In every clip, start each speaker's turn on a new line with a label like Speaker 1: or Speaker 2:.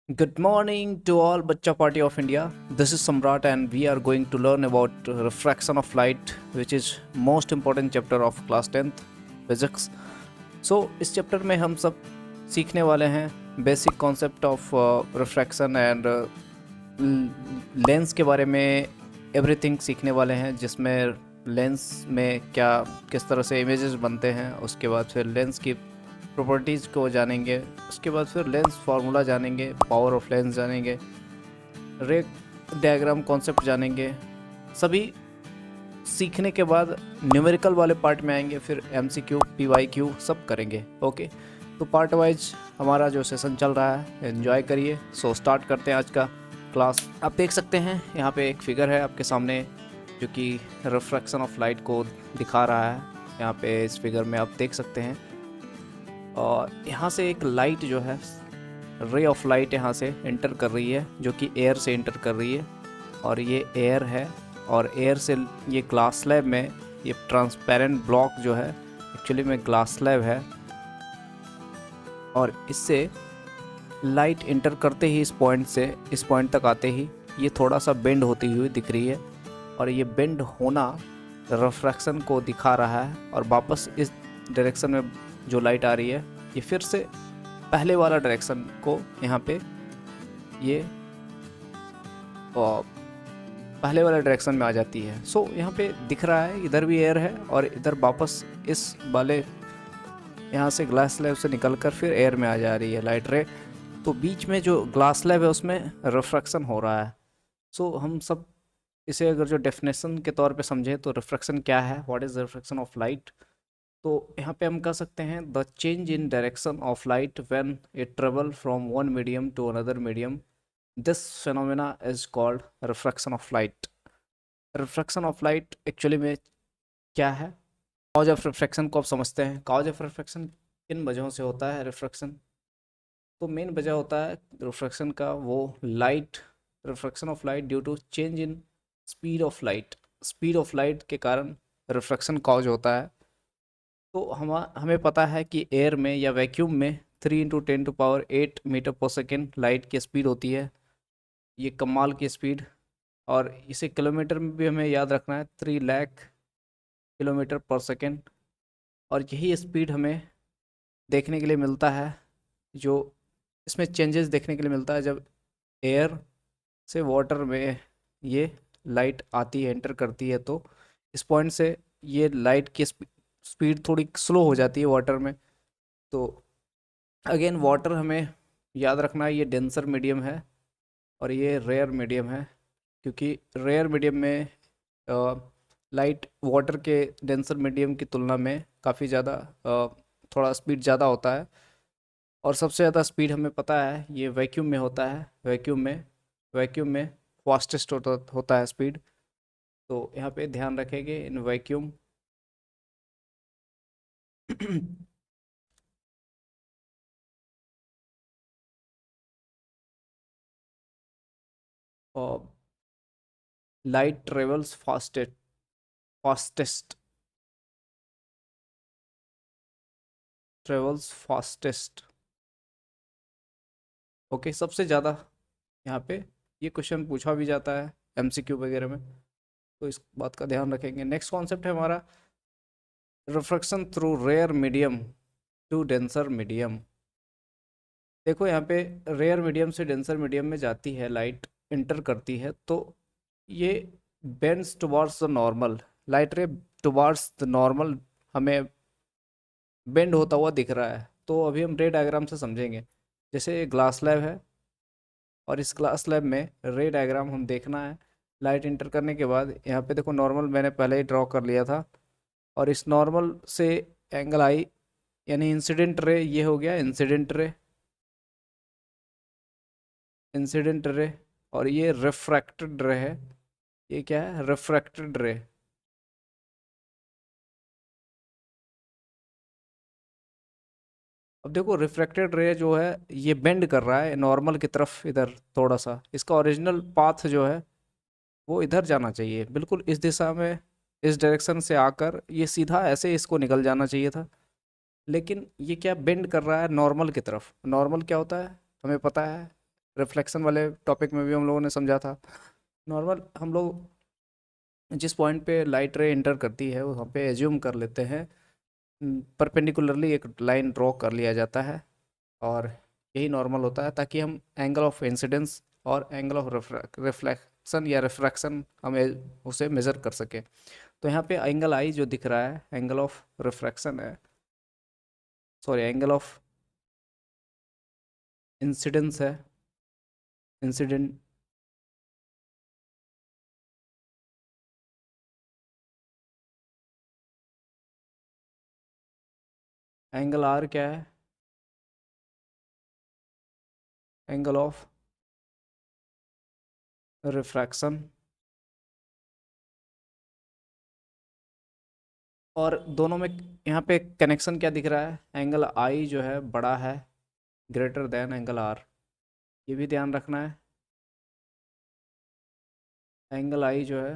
Speaker 1: Good morning to all Bachcha Party of India. This is Samrat and we are going to learn about refraction of light, which is most important chapter of class 10th physics. So इस chapter में हम सब सीखने वाले हैं basic concept of refraction and lens के बारे में एवरीथिंग सीखने वाले हैं, जिसमें लेंस में क्या किस तरह से इमेजेस बनते हैं, उसके बाद फिर लेंस की प्रॉपर्टीज़ को जानेंगे, उसके बाद फिर लेंस फार्मूला जानेंगे, पावर ऑफ लेंस जानेंगे, रे डायग्राम कॉन्सेप्ट जानेंगे। सभी सीखने के बाद न्यूमेरिकल वाले पार्ट में आएंगे, फिर MCQ PYQ सब करेंगे। ओके, तो पार्ट वाइज हमारा जो सेशन चल रहा है एंजॉय करिए। सो स्टार्ट करते हैं आज का क्लास। आप देख सकते हैं यहाँ पे एक फिगर है आपके सामने जो कि रिफ्रैक्शन ऑफ लाइट को दिखा रहा है। यहाँ पे इस फिगर में आप देख सकते हैं, और यहाँ से एक लाइट जो है, रे ऑफ लाइट यहाँ से एंटर कर रही है, जो कि एयर से एंटर कर रही है, और ये एयर है। और एयर से ये ग्लास स्लैब में, ये ट्रांसपेरेंट ब्लॉक जो है एक्चुअली में ग्लास स्लैब है, और इससे लाइट एंटर करते ही इस पॉइंट से इस पॉइंट तक आते ही ये थोड़ा सा बेंड होती हुई दिख रही है, और ये बेंड होना रिफ्रैक्शन को दिखा रहा है। और वापस इस डायरेक्शन में जो लाइट आ रही है, ये फिर से पहले वाला डायरेक्शन को यहाँ पे ये पहले वाले डायरेक्शन में आ जाती है। सो यहाँ पे दिख रहा है इधर भी एयर है, और इधर वापस इस वाले यहाँ से ग्लास स्लैब से निकलकर फिर एयर में आ जा रही है लाइट रे। तो बीच में जो ग्लास स्लैब है उसमें रिफ्रैक्शन हो रहा है। सो हम सब इसे अगर जो डेफिनेशन के तौर पे समझें तो रिफ्रैक्शन क्या है, what is refraction of light. तो यहाँ पे हम कह सकते हैं the change in direction of light when it travel from one medium to another medium, this phenomena is called refraction of light. Refraction of light actually में क्या है? कॉज ऑफ रिफ्रैक्शन को आप समझते हैं। कॉज ऑफ रिफ्रैक्शन किन वजहों से होता है रिफ्रैक्शन? तो मेन वजह होता है रिफ्रैक्शन का वो light, refraction of light due to change in speed of light. Speed of light के कारण रिफ्रैक्शन कॉज होता है। तो हमें पता है कि एयर में या वैक्यूम में 3 × 10⁸ मीटर पर सेकेंड लाइट की स्पीड होती है। ये कमाल की स्पीड, और इसे किलोमीटर में भी हमें याद रखना है, 3 लाख किलोमीटर पर सेकेंड। और यही स्पीड हमें देखने के लिए मिलता है, जो इसमें चेंजेस देखने के लिए मिलता है जब एयर से वाटर में ये लाइट आती है, एंटर करती है। तो इस पॉइंट से ये लाइट की स्पीड थोड़ी स्लो हो जाती है वाटर में। तो अगेन वाटर हमें याद रखना है, ये डेंसर मीडियम है और ये रेयर मीडियम है, क्योंकि रेयर मीडियम में लाइट वाटर के डेंसर मीडियम की तुलना में काफ़ी ज़्यादा थोड़ा स्पीड ज़्यादा होता है। और सबसे ज़्यादा स्पीड हमें पता है ये वैक्यूम में होता है। वैक्यूम में फास्टेस्ट होता है स्पीड। तो यहाँ पे ध्यान रखेंगे इन वैक्यूम और light travels fastest travels fastest. Okay, सबसे ज़्यादा यहाँ पे ये क्वेश्चन पूछा भी जाता है MCQ वगैरह में, तो इस बात का ध्यान रखेंगे। नेक्स्ट कॉन्सेप्ट है हमारा refraction through rare medium to denser medium. देखो यहाँ पे रेयर मीडियम से डेंसर मीडियम में जाती है लाइट, इंटर करती है, तो ये bends towards the normal, light ray towards the normal हमें बेंड होता हुआ दिख रहा है। तो अभी हम रे डायग्राम से समझेंगे। जैसे ग्लास स्लैब है, और इस ग्लास स्लैब में रे डायग्राम हम देखना है। लाइट इंटर करने के बाद यहाँ पे देखो नॉर्मल मैंने पहले ही ड्रॉ कर लिया था, और इस नॉर्मल से एंगल आई, यानी इंसिडेंट रे, ये हो गया इंसिडेंट रे, और ये रिफ्रैक्टेड रे है। ये क्या है? रिफ्रैक्टेड रे। अब देखो रिफ्रैक्टेड रे जो है ये बेंड कर रहा है नॉर्मल की तरफ, इधर थोड़ा सा। इसका ओरिजिनल पाथ जो है वो इधर जाना चाहिए, बिल्कुल इस दिशा में, इस डायरेक्शन से आकर ये सीधा ऐसे इसको निकल जाना चाहिए था। लेकिन ये क्या बेंड कर रहा है नॉर्मल की तरफ। नॉर्मल क्या होता है हमें पता है, रिफ्लेक्शन वाले टॉपिक में भी हम लोगों ने समझा था। नॉर्मल हम लोग जिस पॉइंट पे लाइट रे एंटर करती है वहाँ पे एज्यूम कर लेते हैं, परपेंडिकुलरली एक लाइन ड्रॉ कर लिया जाता है, और यही नॉर्मल होता है ताकि हम एंगल ऑफ इंसिडेंस और एंगल ऑफ रिफ्लेक्शन या रिफ्रैक्शन हम उसे मेज़र कर सकें। तो यहाँ पे एंगल आई जो दिख रहा है एंगल ऑफ रिफ्रैक्शन है, सॉरी एंगल ऑफ इंसिडेंस है, इंसिडेंट। एंगल आर क्या है? Angle of refraction. और दोनों में यहाँ पे कनेक्शन क्या दिख रहा है? एंगल आई जो है बड़ा है, ग्रेटर देन एंगल आर, ये भी ध्यान रखना है। एंगल आई जो है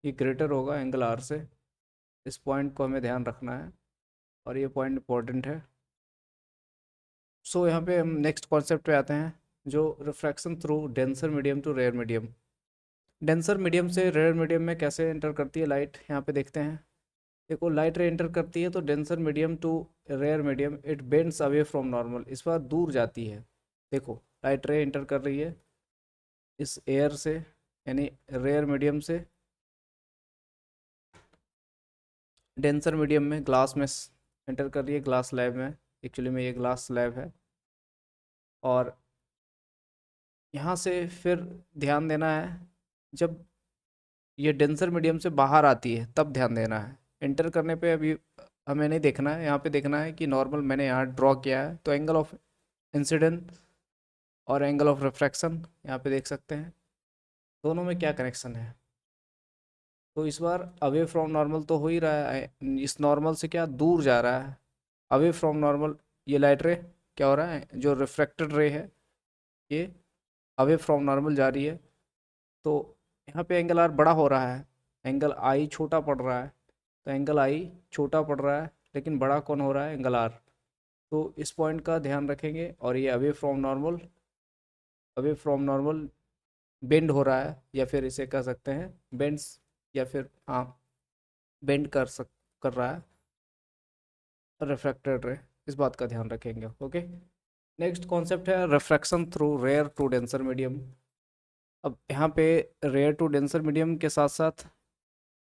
Speaker 1: ये ग्रेटर होगा एंगल आर से, इस पॉइंट को हमें ध्यान रखना है और ये पॉइंट इंपॉर्टेंट है। सो यहाँ पे हम नेक्स्ट कॉन्सेप्ट पे आते हैं, जो refraction through denser medium to rare medium. Denser medium से रेयर मीडियम में कैसे एंटर करती है लाइट, यहाँ पे देखते हैं। देखो लाइट रे एंटर करती है तो denser medium to rare medium it bends away from normal, इस बार दूर जाती है। देखो लाइट रे एंटर कर रही है इस एयर से, यानी रेयर मीडियम से डेंसर मीडियम में, ग्लास में एंटर कर रही है, ग्लास स्लैब में। एक्चुअली में ये ग्लास स्लैब है। और यहाँ से फिर ध्यान देना है, जब ये डेंसर मीडियम से बाहर आती है तब ध्यान देना है। एंटर करने पे अभी हमें नहीं देखना है, यहाँ पे देखना है कि नॉर्मल मैंने यहाँ ड्रॉ किया है तो एंगल ऑफ इंसिडेंट और एंगल ऑफ रिफ्रैक्शन यहाँ पे देख सकते हैं, दोनों में क्या कनेक्शन है। तो इस बार अवे फ्रॉम नॉर्मल तो हो ही रहा है, इस नॉर्मल से क्या दूर जा रहा है, अवे फ्रॉम नॉर्मल। ये लाइट रे क्या हो रहा है, जो रिफ्रैक्टेड रे है ये अवे फ्रॉम नॉर्मल जा रही है। तो यहाँ पे एंगल आर बड़ा हो रहा है, एंगल आई छोटा पड़ रहा है। तो एंगल आई छोटा पड़ रहा है लेकिन बड़ा कौन हो रहा है, एंगल आर। तो इस पॉइंट का ध्यान रखेंगे। और ये away from normal, away from normal bend हो रहा है, या फिर इसे कह सकते हैं बेंड्स, या फिर हाँ बेंड कर रहा है रिफ्रैक्टेड रे, इस बात का ध्यान रखेंगे। ओके, नेक्स्ट कॉन्सेप्ट है refraction through rare to denser medium. अब यहाँ पे रेयर टू डेंसर मीडियम के साथ साथ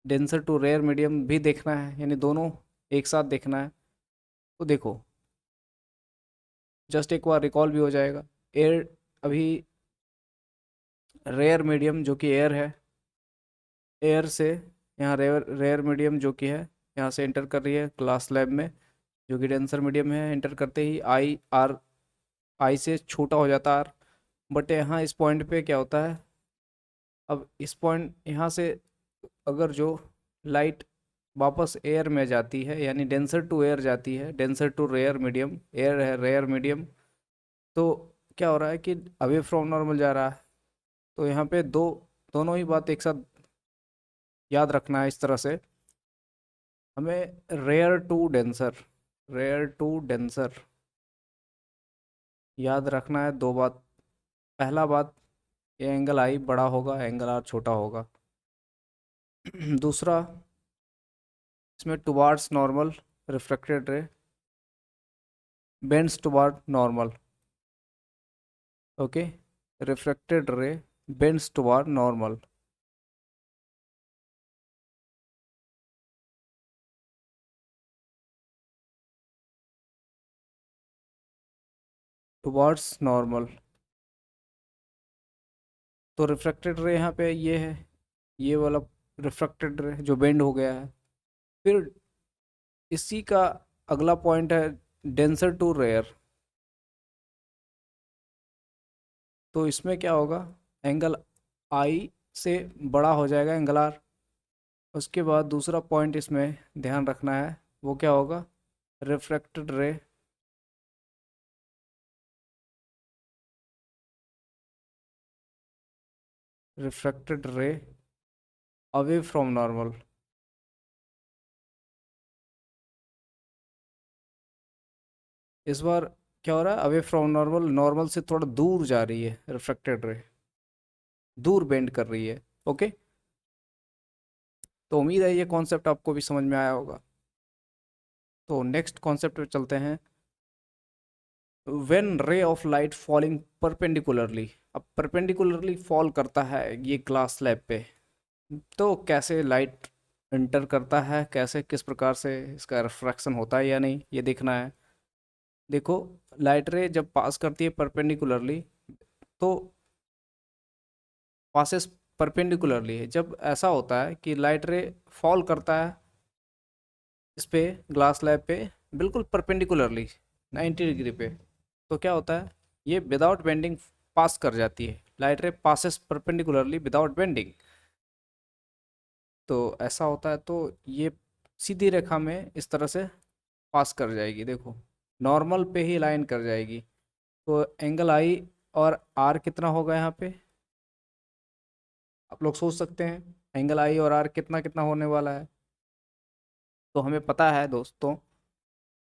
Speaker 1: डेंसर टू रेयर मीडियम भी देखना है, यानी दोनों एक साथ देखना है। तो देखो जस्ट एक बार रिकॉल भी हो जाएगा। एयर, अभी रेयर मीडियम जो कि एयर है, एयर से यहाँ रेयर रेयर मीडियम जो कि है यहाँ से एंटर कर रही है ग्लास स्लैब में, जो कि डेंसर मीडियम है। एंटर करते ही आई आर, आई से छोटा हो जाता आर। बट यहाँ इस पॉइंट पे क्या होता है, अब इस पॉइंट यहाँ से अगर जो लाइट वापस एयर में जाती है, यानी डेंसर टू एयर जाती है, denser to rare medium, air है रेयर मीडियम, तो क्या हो रहा है कि अवे फ्रॉम नॉर्मल जा रहा है। तो यहाँ पे दोनों ही बात एक साथ याद रखना है। इस तरह से हमें rare to denser, rare to denser याद रखना है। दो बात, पहला बात ये एंगल आई बड़ा होगा, एंगल आर छोटा होगा। दूसरा, इसमें towards normal refracted ray bends toward normal. Okay, refracted ray bends toward normal, towards normal. तो रिफ्रैक्टेड रे यहाँ पे ये है, ये वाला रिफ्रैक्टेड रे जो बेंड हो गया है। फिर इसी का अगला पॉइंट है डेंसर टू रेयर। तो इसमें क्या होगा, एंगल आई से बड़ा हो जाएगा एंगल आर। उसके बाद दूसरा पॉइंट इसमें ध्यान रखना है, वो क्या होगा, रिफ्रैक्टेड रे, रिफ्रैक्टेड रे अवे फ्रॉम नॉर्मल। इस बार क्या हो रहा है, अवे फ्रॉम नॉर्मल, नॉर्मल से थोड़ा दूर जा रही है रिफ्रैक्टेड रे, दूर बेंड कर रही है। ओके, तो उम्मीद है ये कॉन्सेप्ट आपको भी समझ में आया होगा। तो नेक्स्ट कॉन्सेप्ट पे चलते हैं। व्हेन रे ऑफ लाइट फॉलिंग परपेंडिकुलरली, अब परपेंडिकुलरली फॉल करता है ये ग्लास स्लैब पे, तो कैसे लाइट इंटर करता है, कैसे किस प्रकार से इसका रिफ्रैक्शन होता है या नहीं, ये देखना है। देखो, लाइट रे जब पास करती है परपेंडिकुलरली, तो पासेस परपेंडिकुलरली है। जब ऐसा होता है कि लाइट रे फॉल करता है इस पे, ग्लास स्लैब पे, बिल्कुल परपेंडिकुलरली 90 डिग्री पे, तो क्या होता है, ये विदाउट बेंडिंग पास कर जाती है। Light ray passes perpendicularly without bending. तो ऐसा होता है, तो ये सीधी रेखा में इस तरह से पास कर जाएगी। देखो, नॉर्मल पे ही लाइन कर जाएगी। तो एंगल आई और आर कितना होगा यहाँ पे, आप लोग सोच सकते हैं एंगल आई और आर कितना कितना होने वाला है। तो हमें पता है दोस्तों,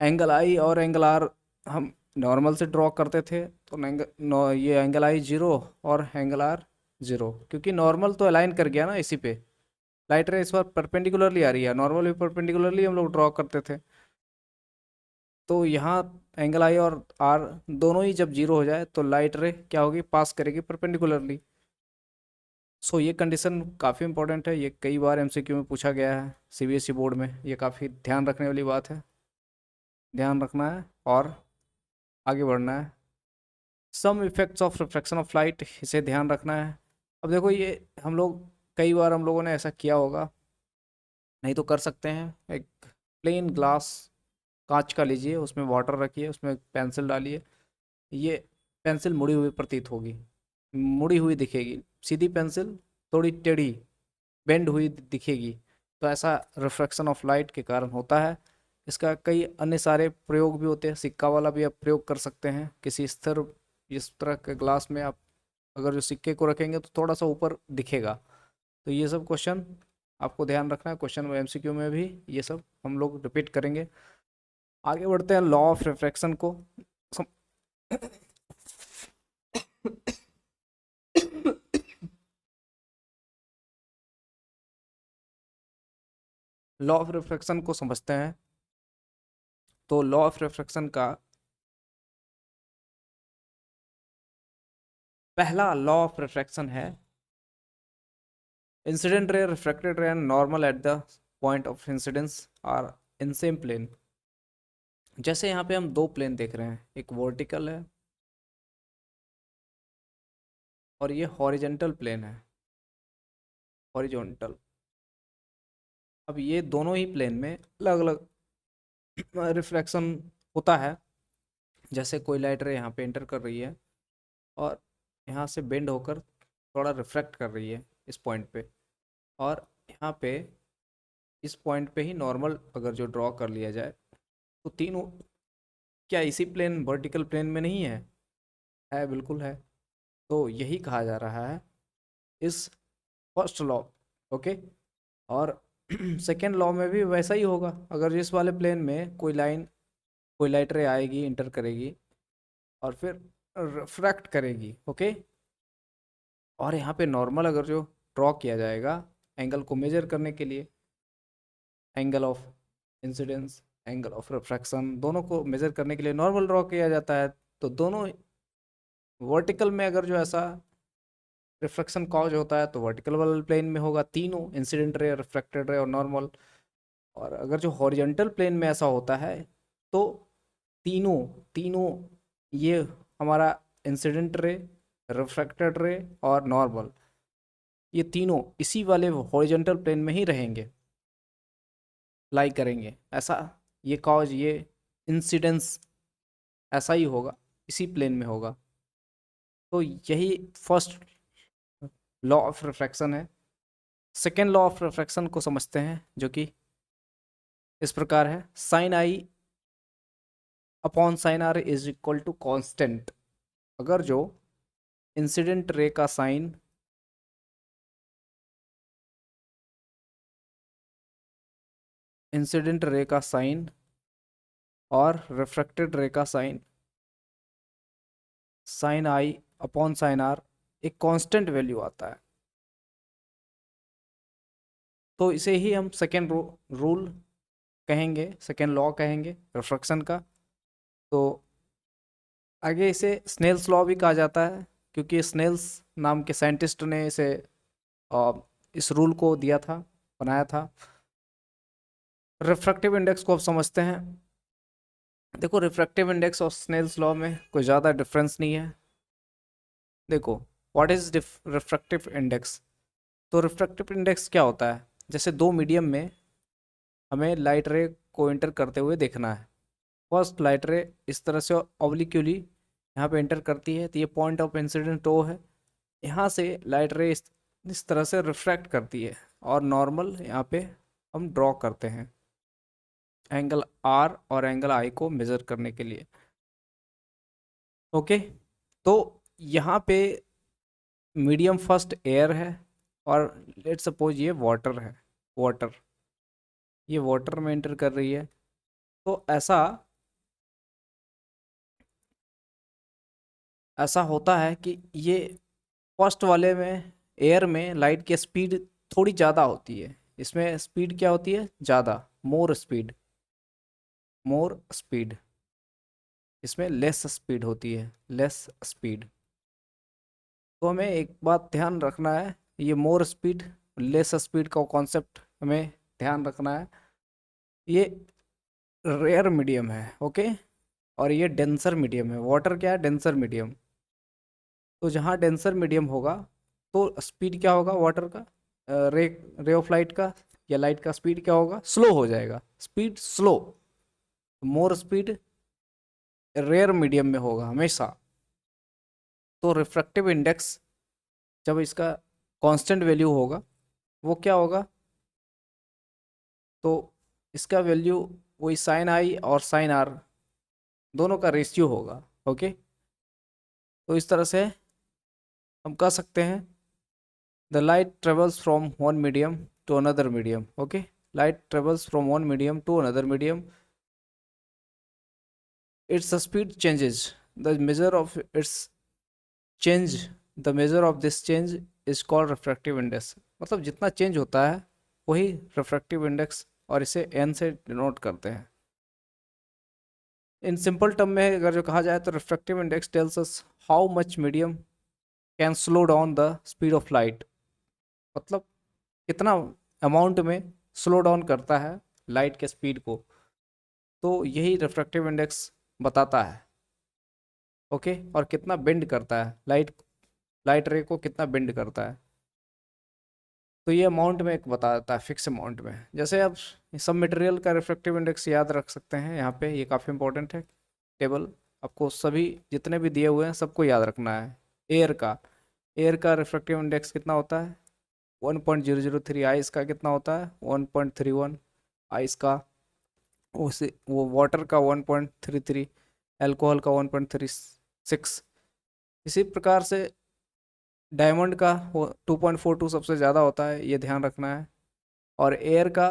Speaker 1: एंगल आई और एंगल आर हम नॉर्मल से ड्रॉ करते थे, तो ये एंगल आई जीरो और एंगल आर जीरो, क्योंकि नॉर्मल तो अलाइन कर गया ना इसी पे। लाइट रे इस बार परपेंडिकुलरली आ रही है, नॉर्मल भी परपेंडिकुलरली हम लोग ड्रॉ करते थे। तो यहाँ एंगल आई और आर दोनों ही जब जीरो हो जाए, तो लाइट रे क्या होगी, पास करेगी परपेंडिकुलरली। सो ये कंडीशन काफ़ी इंपॉर्टेंट है, ये कई बार एमसीक्यू में पूछा गया है सीबीएसई बोर्ड में, ये काफ़ी ध्यान रखने वाली बात है। ध्यान रखना है और आगे बढ़ना है। Some effects of refraction of light, इसे ध्यान रखना है। अब देखो, ये हम लोग कई बार हम लोगों ने ऐसा किया होगा, नहीं तो कर सकते हैं। एक प्लेन ग्लास कांच का लीजिए, उसमें वाटर रखिए, उसमें पेंसिल डालिए। ये पेंसिल मुड़ी हुई प्रतीत होगी, मुड़ी हुई दिखेगी। सीधी पेंसिल थोड़ी टेढ़ी बेंड हुई दिखेगी। तो ऐसा रिफ्रैक्शन ऑफ लाइट के कारण होता है। इसका कई अन्य सारे प्रयोग भी होते हैं। सिक्का वाला भी आप प्रयोग कर सकते हैं किसी स्थिर, इस तरह के ग्लास में आप अगर जो सिक्के को रखेंगे तो थोड़ा सा ऊपर दिखेगा। तो ये सब क्वेश्चन आपको ध्यान रखना है, क्वेश्चन एमसीक्यू में भी ये सब हम लोग रिपीट करेंगे। आगे बढ़ते हैं लॉ ऑफ रिफ्रैक्शन को सम... लॉ ऑफ रिफ्रैक्शन को समझते हैं। तो लॉ ऑफ रिफ्रैक्शन का पहला लॉ ऑफ रिफ्रैक्शन है, incident ray, refracted ray and normal at the point of incidence are in same plane. जैसे यहाँ पे हम दो प्लेन देख रहे हैं, एक वर्टिकल है और ये हॉरिजेंटल प्लेन है, हॉरिजॉन्टल। अब ये दोनों ही प्लेन में अलग अलग रिफ्रैक्शन होता है। जैसे कोई लाइट रे यहाँ पे एंटर कर रही है और यहाँ से बेंड होकर थोड़ा रिफ्रैक्ट कर रही है इस पॉइंट पे, और यहाँ पे इस पॉइंट पे ही नॉर्मल अगर जो ड्रॉ कर लिया जाए, तो तीनों क्या इसी प्लेन वर्टिकल प्लेन में नहीं है? है, बिल्कुल है। तो यही कहा जा रहा है इस फर्स्ट लॉ। ओके, और सेकेंड लॉ में भी वैसा ही होगा। अगर इस वाले प्लेन में कोई लाइन, कोई लाइट रे आएगी, इंटर करेगी और फिर रिफ्रैक्ट करेगी। ओके, और यहाँ पे नॉर्मल अगर जो ड्रॉ किया जाएगा एंगल को मेजर करने के लिए, angle of incidence, angle of refraction, दोनों को मेजर करने के लिए नॉर्मल ड्रॉ किया जाता है। तो दोनों वर्टिकल में अगर जो ऐसा रिफ्रैक्शन कॉज होता है तो वर्टिकल वाले प्लेन में होगा, तीनों इंसिडेंट रे, रिफ्रैक्टेड रे और नॉर्मल। और अगर जो हॉरिजॉन्टल प्लेन में ऐसा होता है, तो तीनों तीनों ये हमारा इंसिडेंट रे, रिफ्रैक्टेड रे और नॉर्मल, ये तीनों इसी वाले हॉरिजॉन्टल प्लेन में ही रहेंगे, लाई करेंगे। ऐसा ये कॉज, ये इंसिडेंस ऐसा ही होगा, इसी प्लेन में होगा। तो यही फर्स्ट लॉ ऑफ रिफ्रैक्शन है। सेकेंड लॉ ऑफ रिफ्रैक्शन को समझते हैं, जो कि इस प्रकार है, sine i upon sine r is equal to constant. अगर जो इंसिडेंट रे का साइन, इंसिडेंट रे का साइन और रिफ्रैक्टेड रे का sine sine i upon sine r एक कांस्टेंट वैल्यू आता है। तो इसे ही हम सेकेंड रूल कहेंगे, सेकेंड लॉ कहेंगे रिफ्रैक्शन का। तो आगे इसे स्नेल्स लॉ भी कहा जाता है, क्योंकि स्नेल्स नाम के साइंटिस्ट ने इसे अ, इस रूल को दिया था, बनाया था। रिफ्रैक्टिव इंडेक्स को अब समझते हैं। देखो, रिफ्रैक्टिव इंडेक्स और स्नेल्स लॉ में कोई ज़्यादा डिफरेंस नहीं है। देखो, व्हाट इज रिफ्रैक्टिव इंडेक्स। तो रिफ्रैक्टिव इंडेक्स क्या होता है, जैसे दो मीडियम में हमें लाइट रे को एंटर करते हुए देखना है। फर्स्ट लाइट रे इस तरह से ऑब्लिक्यूली यहाँ पे एंटर करती है, तो ये पॉइंट ऑफ इंसिडेंट ओ है। यहाँ से लाइट रे इस तरह से रिफ्रैक्ट करती है, और नॉर्मल यहाँ पे हम ड्रॉ करते हैं एंगल आर और एंगल आई को मेज़र करने के लिए। ओके, तो यहाँ पे मीडियम फर्स्ट एयर है, और लेट्स सपोज ये वाटर है। वाटर, ये वाटर में एंटर कर रही है। तो ऐसा ऐसा होता है कि ये फर्स्ट वाले में एयर में लाइट की स्पीड थोड़ी ज़्यादा होती है। इसमें स्पीड क्या होती है, ज़्यादा, मोर स्पीड। मोर स्पीड, इसमें लेस स्पीड होती है, लेस स्पीड। तो हमें एक बात ध्यान रखना है, ये मोर स्पीड लेस स्पीड का कॉन्सेप्ट हमें ध्यान रखना है। ये रेयर मीडियम है, ओके, और ये डेंसर मीडियम है। वाटर क्या है, डेंसर मीडियम। तो जहाँ डेंसर मीडियम होगा तो स्पीड क्या होगा वाटर का, रे ऑफ लाइट का या लाइट का स्पीड क्या होगा, स्लो हो जाएगा, speed slow. More speed rare medium में होगा हमेशा। तो रिफ्रैक्टिव इंडेक्स जब इसका कांस्टेंट वैल्यू होगा, वो क्या होगा, तो इसका वैल्यू वही साइन आई और साइन आर दोनों का रेशियो होगा। ओके, तो इस तरह से हम कह सकते हैं the light travels from one medium to another medium. Okay, light travels from one medium to another medium. Its speed changes. The measure of its change, the measure of this change is called refractive index. मतलब जितना change होता है वही refractive index, और इसे n से denote करते हैं। इन सिंपल टर्म में अगर जो कहा जाए तो refractive index tells us how much medium can slow down the speed of light. मतलब कितना अमाउंट में स्लो डाउन करता है लाइट के स्पीड को, तो यही रिफ्रैक्टिव इंडेक्स बताता है। ओके, और कितना बेंड करता है लाइट, लाइट रे को कितना बेंड करता है, तो ये अमाउंट में एक बता देता है, फिक्स अमाउंट में। जैसे आप सब मटेरियल का रिफ्रैक्टिव इंडेक्स याद रख सकते हैं, यहाँ पे ये काफ़ी इंपॉर्टेंट है टेबल। आपको सभी जितने भी दिए हुए हैं सबको याद रखना है। एयर का रिफ्रैक्टिव इंडेक्स कितना होता है, 1.003। आइस का कितना होता है, 1.31। आइस का उसे वो वाटर का 1.33, अल्कोहल का 1.36। इसी प्रकार से डायमंड का 2.42 सबसे ज़्यादा होता है, ये ध्यान रखना है। और एयर का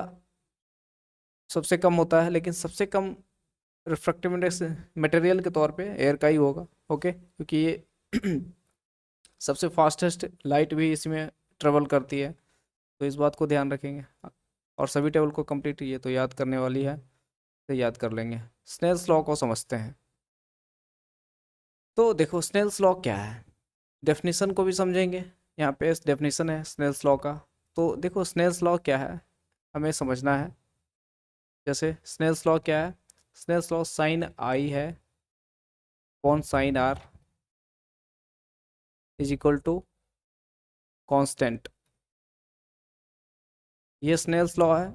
Speaker 1: सबसे कम होता है, लेकिन सबसे कम रिफ्रैक्टिव इंडेक्स मटेरियल के तौर पे एयर का ही होगा। ओके, क्योंकि ये सबसे फास्टेस्ट लाइट भी इसमें ट्रेवल करती है, तो इस बात को ध्यान रखेंगे। और सभी टेबल को कंप्लीट, ये तो याद करने वाली है, तो याद कर लेंगे। स्नेल्स लॉ को समझते हैं। तो देखो स्नेल्स लॉ क्या है, डेफिनेशन को भी समझेंगे। यहाँ पे डेफिनेशन है स्नेल्स लॉ का। तो देखो स्नेल्स लॉ क्या है हमें समझना है। जैसे स्नेल्स लॉ क्या है, स्नेल्स लॉ साइन आई है upon sine r is equal to constant. ये स्नेल्स लॉ है।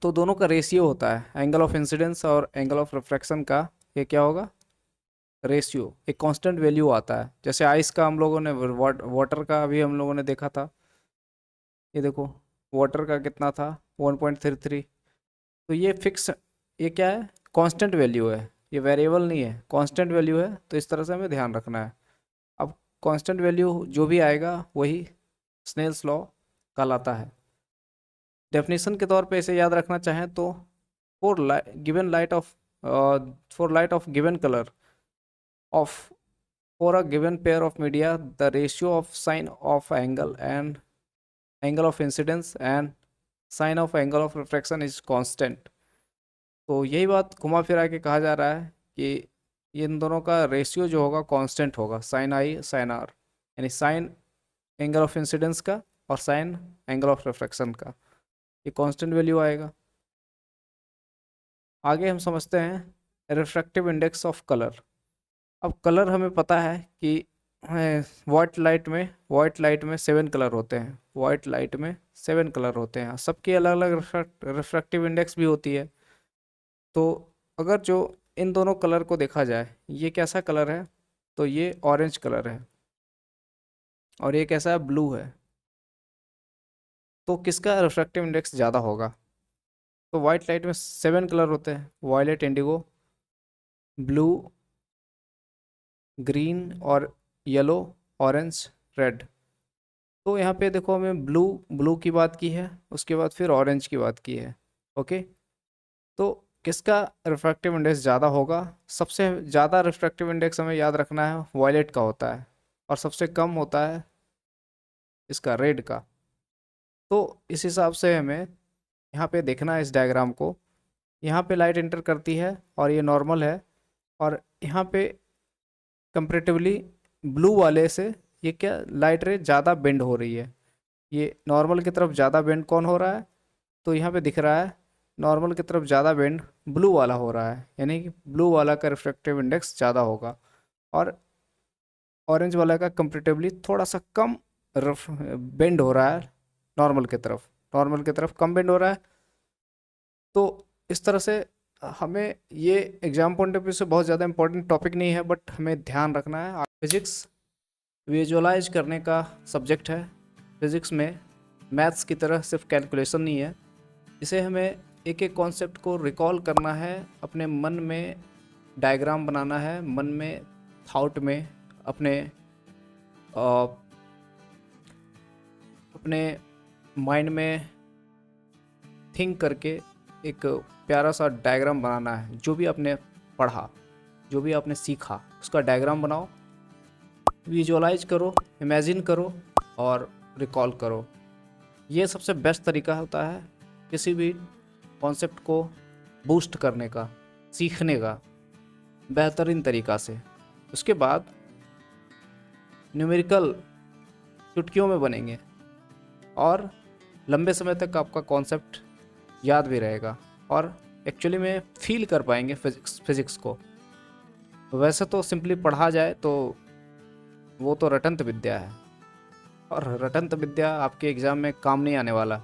Speaker 1: तो दोनों का रेशियो होता है, एंगल ऑफ इंसिडेंस और एंगल ऑफ रिफ्रैक्शन का, ये क्या होगा, रेशियो, एक कांस्टेंट वैल्यू आता है। जैसे आइस का हम लोगों ने वाटर का अभी हम लोगों ने देखा था, ये देखो वाटर का कितना था, 1.33। तो ये फिक्स, ये क्या है, कांस्टेंट वैल्यू है, ये वेरिएबल नहीं है, कांस्टेंट वैल्यू है। तो इस तरह से हमें ध्यान रखना है। अब कांस्टेंट वैल्यू जो भी आएगा वही स्नेल्स लॉ कहलाता है। डेफिनेशन के तौर पे इसे याद रखना चाहें तो given light of for light of given color of for a given pair of media, the ratio of sine of angle and angle of incidence and sine of angle of refraction is constant। तो यही बात घुमा फिरा के कहा जा रहा है कि इन दोनों का रेशियो जो होगा कांस्टेंट होगा, साइन आई साइन आर, यानी साइन एंगल ऑफ इंसिडेंस का और साइन एंगल ऑफ रिफ्रैक्शन का, ये कांस्टेंट वैल्यू आएगा। आगे हम समझते हैं रिफ्रैक्टिव इंडेक्स ऑफ कलर। अब कलर हमें पता है कि वाइट लाइट में 7 कलर होते हैं, वाइट लाइट में 7 कलर होते हैं, सबकी अलग अलग रिफ्रैक्टिव इंडेक्स भी होती है। तो अगर जो इन दोनों कलर को देखा जाए, ये कैसा कलर है, तो ये ऑरेंज कलर है और ये कैसा है, ब्लू है। तो किसका रिफ्रैक्टिव इंडेक्स ज़्यादा होगा? तो वाइट लाइट में 7 कलर होते हैं, वायलेट, इंडिगो, ब्लू, ग्रीन और येलो, ऑरेंज, रेड। तो यहाँ पे देखो हमें ब्लू की बात की है, उसके बाद फिर ऑरेंज की बात की है। ओके, तो किसका रिफ्रैक्टिव इंडेक्स ज़्यादा होगा? सबसे ज़्यादा रिफ्रैक्टिव इंडेक्स हमें याद रखना है वायलेट का होता है, और सबसे कम होता है इसका, रेड का। तो इस हिसाब से हमें यहाँ पे देखना है इस डायग्राम को। यहाँ पे लाइट इंटर करती है और ये नॉर्मल है, और यहाँ पे कंपेरेटिवली ब्लू वाले से ये क्या, लाइट रे ज़्यादा बेंड हो रही है। ये नॉर्मल की तरफ ज़्यादा बेंड कौन हो रहा है? तो यहाँ पे दिख रहा है नॉर्मल की तरफ ज़्यादा बेंड ब्लू वाला हो रहा है, यानी कि ब्लू वाला का रिफ्रैक्टिव इंडेक्स ज़्यादा होगा, और ऑरेंज वाला का कंपेरेटिवली थोड़ा सा कम बेंड हो रहा है नॉर्मल की तरफ कम बेंड हो रहा है। तो इस तरह से हमें ये एग्जाम पॉइंट ऑफ व्यू से बहुत ज़्यादा इंपॉर्टेंट टॉपिक नहीं है, बट हमें ध्यान रखना है। फिजिक्स विजुअलाइज करने का सब्जेक्ट है। फिजिक्स में मैथ्स की तरह सिर्फ कैलकुलेशन नहीं है, इसे हमें एक एक कॉन्सेप्ट को रिकॉल करना है, अपने मन में डायग्राम बनाना है, मन में थाउट में अपने माइंड में थिंक करके एक प्यारा सा डायग्राम बनाना है। जो भी आपने पढ़ा, जो भी आपने सीखा, उसका डायग्राम बनाओ, विजुअलाइज करो, इमेजिन करो और रिकॉल करो। ये सबसे बेस्ट तरीका होता है किसी भी कॉन्सेप्ट को बूस्ट करने का, सीखने का बेहतरीन तरीका से। उसके बाद न्यूमेरिकल चुटकियों में बनेंगे और लंबे समय तक आपका कॉन्सेप्ट याद भी रहेगा, और एक्चुअली में फील कर पाएंगे फिजिक्स को। वैसे तो सिंपली पढ़ा जाए तो वो तो रटंत विद्या है, और रटंत विद्या आपके एग्ज़ाम में काम नहीं आने वाला।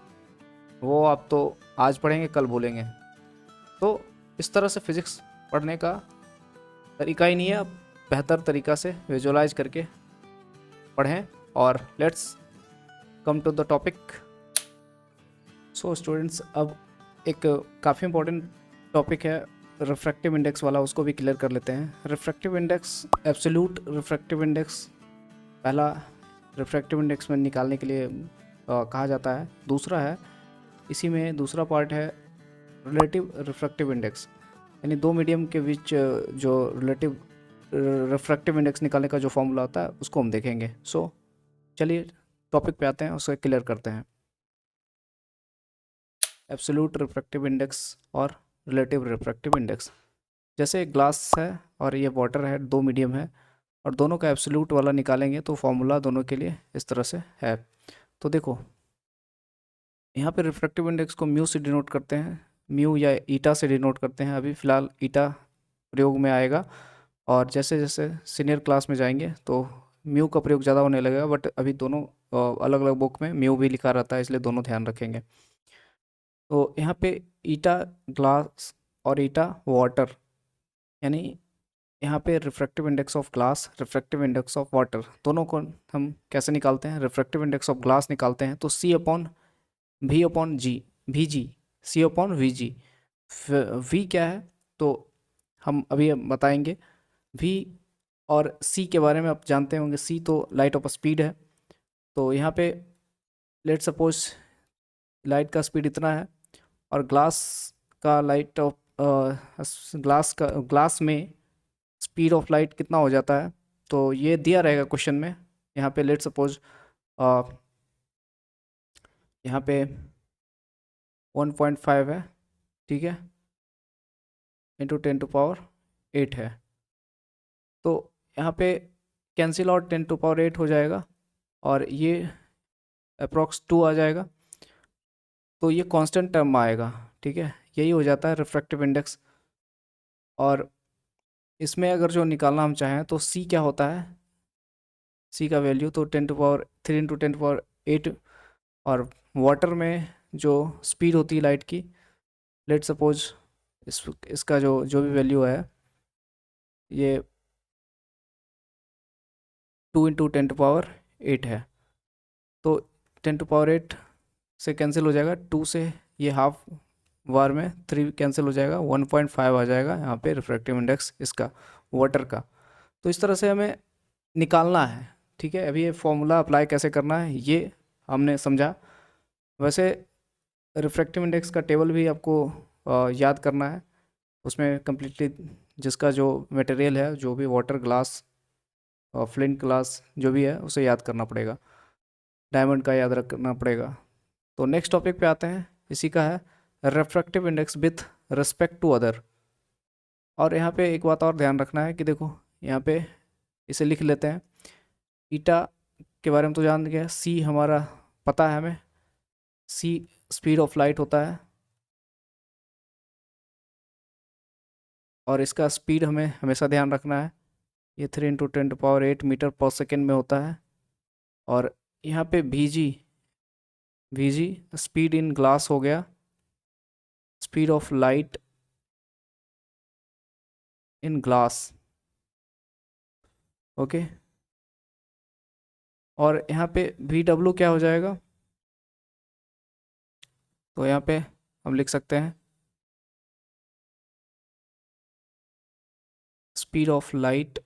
Speaker 1: वो आप तो आज पढ़ेंगे कल भूलेंगे। तो इस तरह से फिजिक्स पढ़ने का तरीका ही नहीं है, आप बेहतर तरीका से विजुअलाइज करके पढ़ें। और let's come to the topic. So students, अब एक काफ़ी इंपॉर्टेंट टॉपिक है रिफ्रैक्टिव इंडेक्स वाला, उसको भी क्लियर कर लेते हैं। Refractive index, absolute refractive index पहला रिफ्रैक्टिव इंडेक्स में निकालने के लिए कहा जाता है। दूसरा है, इसी में दूसरा पार्ट है रिलेटिव रिफ्रैक्टिव इंडेक्स, यानी दो मीडियम के बीच जो रिलेटिव रिफ्रैक्टिव इंडेक्स निकालने का जो फॉर्मूला होता है उसको हम देखेंगे। सो चलिए टॉपिक पे आते हैं, उसको क्लियर करते हैं। एब्सोल्यूट रिफ्रैक्टिव इंडेक्स और रिलेटिव रिफ्रैक्टिव इंडेक्स। जैसे ग्लास है और ये वाटर है, दो मीडियम है, और दोनों का एब्सोल्यूट वाला निकालेंगे तो फॉर्मूला दोनों के लिए इस तरह से है। तो देखो यहाँ पे रिफ्रैक्टिव इंडेक्स को म्यू से डिनोट करते हैं, म्यू या ईटा से डिनोट करते हैं। अभी फ़िलहाल ईटा प्रयोग में आएगा, और जैसे जैसे सीनियर क्लास में जाएंगे तो म्यू का प्रयोग ज़्यादा होने लगेगा, बट अभी दोनों अलग अलग बुक में म्यू भी लिखा रहता है, इसलिए दोनों ध्यान रखेंगे। तो यहाँ पे ईटा ग्लास और ईटा वाटर, यानी यहाँ पे refractive index of glass, refractive index of water, दोनों को हम कैसे निकालते हैं? रिफ्रैक्टिव इंडेक्स ऑफ ग्लास निकालते हैं तो C upon G, V G, C upon V G. V क्या है तो हम अभी बताएंगे। वी और सी के बारे में आप जानते होंगे। सी तो लाइट ऑफ स्पीड है। तो यहाँ पे लेट सपोज लाइट का स्पीड इतना है और ग्लास का लाइट ऑफ ग्लास में स्पीड ऑफ लाइट कितना हो जाता है, तो ये दिया रहेगा क्वेश्चन में। यहाँ पे लेट सपोज यहाँ पे 1.5 है, ठीक है, इंटू 10⁸ है। तो यहाँ पे कैंसिल आउट 10⁸ हो जाएगा और ये अप्रॉक्स 2 आ जाएगा, तो ये कांस्टेंट टर्म आएगा, ठीक है। यही हो जाता है रिफ्रैक्टिव इंडेक्स। और इसमें अगर जो निकालना हम चाहें तो सी क्या होता है, सी का वैल्यू तो 10⁻³ इंटू 10⁸। और वाटर में जो स्पीड होती है लाइट की, लेट सपोज इसका जो जो भी वैल्यू है, ये 2 इंटू 10⁸ है। तो 10⁸ से कैंसिल हो जाएगा, 2 से ये हाफ वार में 3 कैंसिल हो जाएगा, 1.5 आ जाएगा यहाँ पे रिफ्रैक्टिव इंडेक्स इसका वाटर का। तो इस तरह से हमें निकालना है, ठीक है। अभी ये फॉर्मूला अप्लाई कैसे करना है ये हमने समझा। वैसे रिफ्रैक्टिव इंडेक्स का टेबल भी आपको याद करना है, उसमें कम्प्लीटली जिसका जो मटेरियल है, जो भी वाटर, ग्लास और फ्लिंट ग्लास जो भी है, उसे याद करना पड़ेगा, डायमंड का याद रखना पड़ेगा। तो नेक्स्ट टॉपिक पे आते हैं, इसी का है refractive index with respect to other. और यहाँ पे एक बात और ध्यान रखना है कि देखो यहाँ पे इसे लिख लेते हैं। ईटा के बारे में तो जान गया, सी हमारा पता है हमें, सी स्पीड ऑफ लाइट होता है, और इसका स्पीड हमें हमेशा ध्यान रखना है, ये 3 इंटू 10⁸ मीटर पर सेकेंड में होता है। और यहाँ पे वीजी स्पीड इन ग्लास हो गया, speed of light in glass, okay. और यहाँ पे VW क्या हो जाएगा, तो यहाँ पे हम लिख सकते हैं speed of light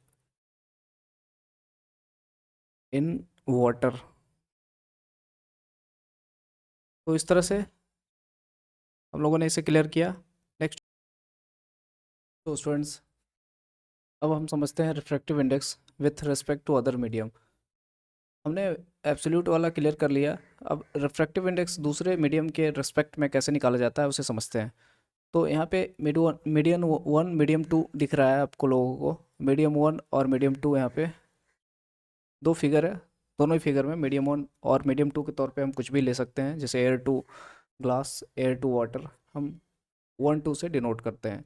Speaker 1: in water. तो इस तरह से हम लोगों ने इसे क्लियर किया। नेक्स्ट, तो स्टूडेंट्स अब हम समझते हैं refractive index with respect to other medium. हमने एब्सोल्यूट वाला क्लियर कर लिया, अब रिफ्रैक्टिव इंडेक्स दूसरे मीडियम के रिस्पेक्ट में कैसे निकाला जाता है उसे समझते हैं। तो यहाँ पे मीडियम 1 मीडियम 2 दिख रहा है आपको लोगों को। मीडियम 1 और मीडियम 2 यहाँ पे दो फिगर है, दोनों ही फिगर में मीडियम 1 और मीडियम 2 के तौर पे हम कुछ भी ले सकते हैं, जैसे air to glass, air to water, हम 1 2 से डिनोट करते हैं।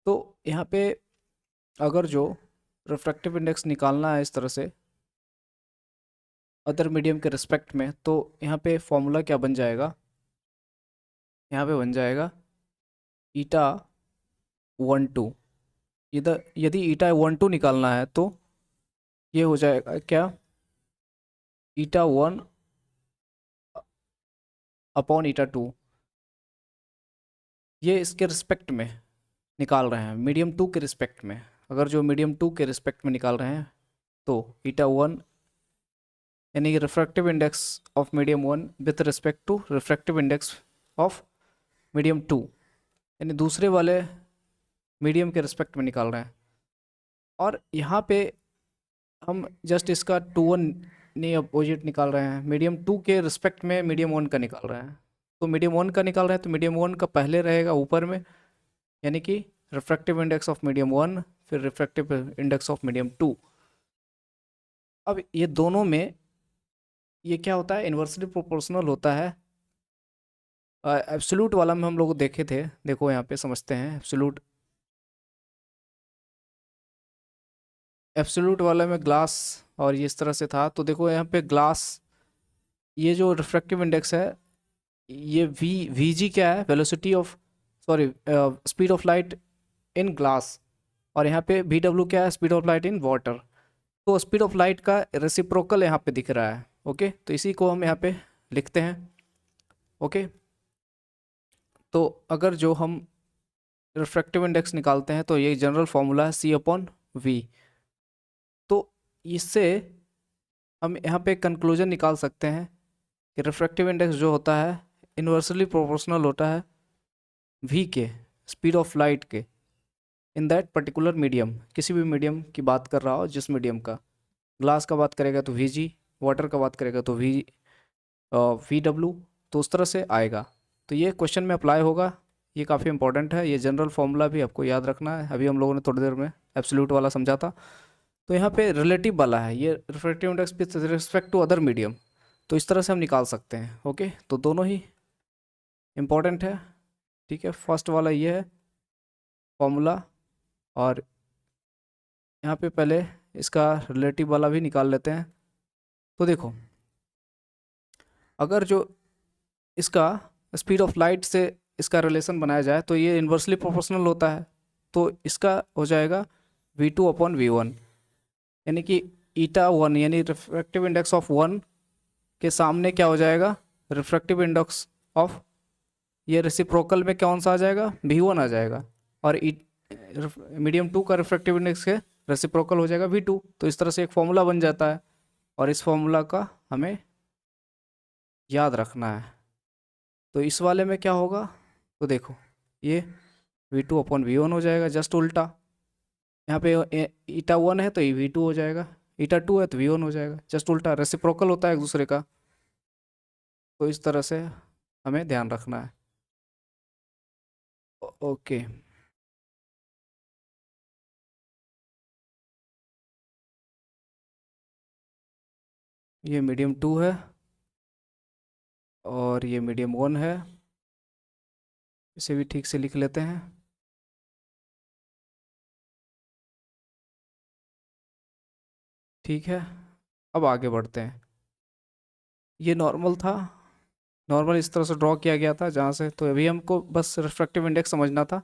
Speaker 1: तो यहाँ पे अगर जो रिफ्रैक्टिव इंडेक्स निकालना है इस तरह से अदर मीडियम के रिस्पेक्ट में, तो यहाँ पे फॉर्मूला क्या बन जाएगा, यहाँ पे बन जाएगा ईटा 1 2। इधर यदि ईटा 1 2 निकालना है तो ये हो जाएगा क्या, ईटा 1 अपॉन ईटा 2। ये इसके रिस्पेक्ट में निकाल रहे हैं, मीडियम 2 के रिस्पेक्ट में। अगर जो मीडियम 2 के रिस्पेक्ट में निकाल रहे हैं तो ईटा 1 यानी refractive index of medium 1 with respect to refractive index of medium 2, यानी दूसरे वाले मीडियम के रिस्पेक्ट में निकाल रहे हैं। और यहाँ पे हम जस्ट इसका 2 1 नहीं अपोजिट निकाल रहे हैं, मीडियम 2 के रिस्पेक्ट में मीडियम 1 का निकाल रहे हैं। तो मीडियम 1 का निकाल रहे हैं तो मीडियम 1 का पहले रहेगा ऊपर में, यानी कि रिफ्रैक्टिव इंडेक्स ऑफ मीडियम 1 फिर रिफ्रैक्टिव इंडेक्स ऑफ मीडियम 2। अब ये दोनों में ये क्या होता है, इन्वर्सली प्रोपोर्शनल होता है। एब्सोल्यूट वाला में हम लोग देखे थे, देखो यहाँ पे समझते हैं। एब्सोल्यूट वाला में ग्लास और ये इस तरह से था, तो देखो यहाँ पे ग्लास, ये जो रिफ्रैक्टिव इंडेक्स है, ये वी जी क्या है, velocity of sorry speed of light in glass, और यहाँ पे VW क्या है, speed of light in water. तो स्पीड ऑफ लाइट का रेसिप्रोकल यहाँ पे दिख रहा है, ओके। तो इसी को हम यहाँ पे लिखते हैं, ओके। तो अगर जो हम रिफ्रैक्टिव इंडेक्स निकालते हैं तो ये जनरल फॉर्मूला है C/V। तो इससे हम यहाँ पे कंक्लूजन निकाल सकते हैं कि रिफ्रैक्टिव इंडेक्स जो होता है इन्वर्सली प्रोपोर्शनल होता है v के, स्पीड ऑफ लाइट के, इन दैट पर्टिकुलर मीडियम, किसी भी मीडियम की बात कर रहा हो, जिस मीडियम का, ग्लास का बात करेगा तो वी जी, वाटर का बात करेगा तो वी डब्ल्यू, तो उस तरह से आएगा। तो ये क्वेश्चन में अप्लाई होगा, ये काफ़ी इंपॉर्टेंट है। ये जनरल फॉर्मूला भी आपको याद रखना है, अभी हम लोगों ने थोड़ी देर में एब्सोल्यूट वाला समझा था। तो यहाँ पे रिलेटिव वाला है, ये refractive index with respect to other medium, तो इस तरह से हम निकाल सकते हैं। ओके, तो दोनों ही इम्पॉर्टेंट है। ठीक है, फर्स्ट वाला ये है फॉर्मूला, और यहाँ पे पहले इसका रिलेटिव वाला भी निकाल लेते हैं। तो देखो, अगर जो इसका स्पीड ऑफ लाइट से इसका रिलेशन बनाया जाए तो ये इन्वर्सली प्रोपोर्शनल होता है। तो इसका हो जाएगा v2/v1, यानी कि ईटा वन, यानी रिफ्रैक्टिव इंडेक्स ऑफ वन के सामने क्या हो जाएगा, रिफ्रैक्टिव इंडेक्स ऑफ, ये रेसिप्रोकल में कौन सा आ जाएगा, v1 आ जाएगा, और मीडियम टू का रिफ्रैक्टिव इंडेक्स के रेसिप्रोकल हो जाएगा v2। तो इस तरह से एक फॉर्मूला बन जाता है, और इस फॉर्मूला का हमें याद रखना है। तो इस वाले में क्या होगा, तो देखो ये v2/v1 हो जाएगा, जस्ट उल्टा। यहाँ पे ईटा वन है तो ये v2 हो जाएगा, ईटा टू है तो v1 हो जाएगा, जस्ट उल्टा, रेसिप्रोकल होता है एक दूसरे का। तो इस तरह से हमें ध्यान रखना है। ओके, ये मीडियम टू है और ये मीडियम वन है, इसे भी ठीक से लिख लेते हैं। ठीक है, अब आगे बढ़ते हैं। ये नॉर्मल था, नॉर्मल इस तरह से ड्रॉ किया गया था जहाँ से, तो अभी हमको बस रिफ्रैक्टिव इंडेक्स समझना था।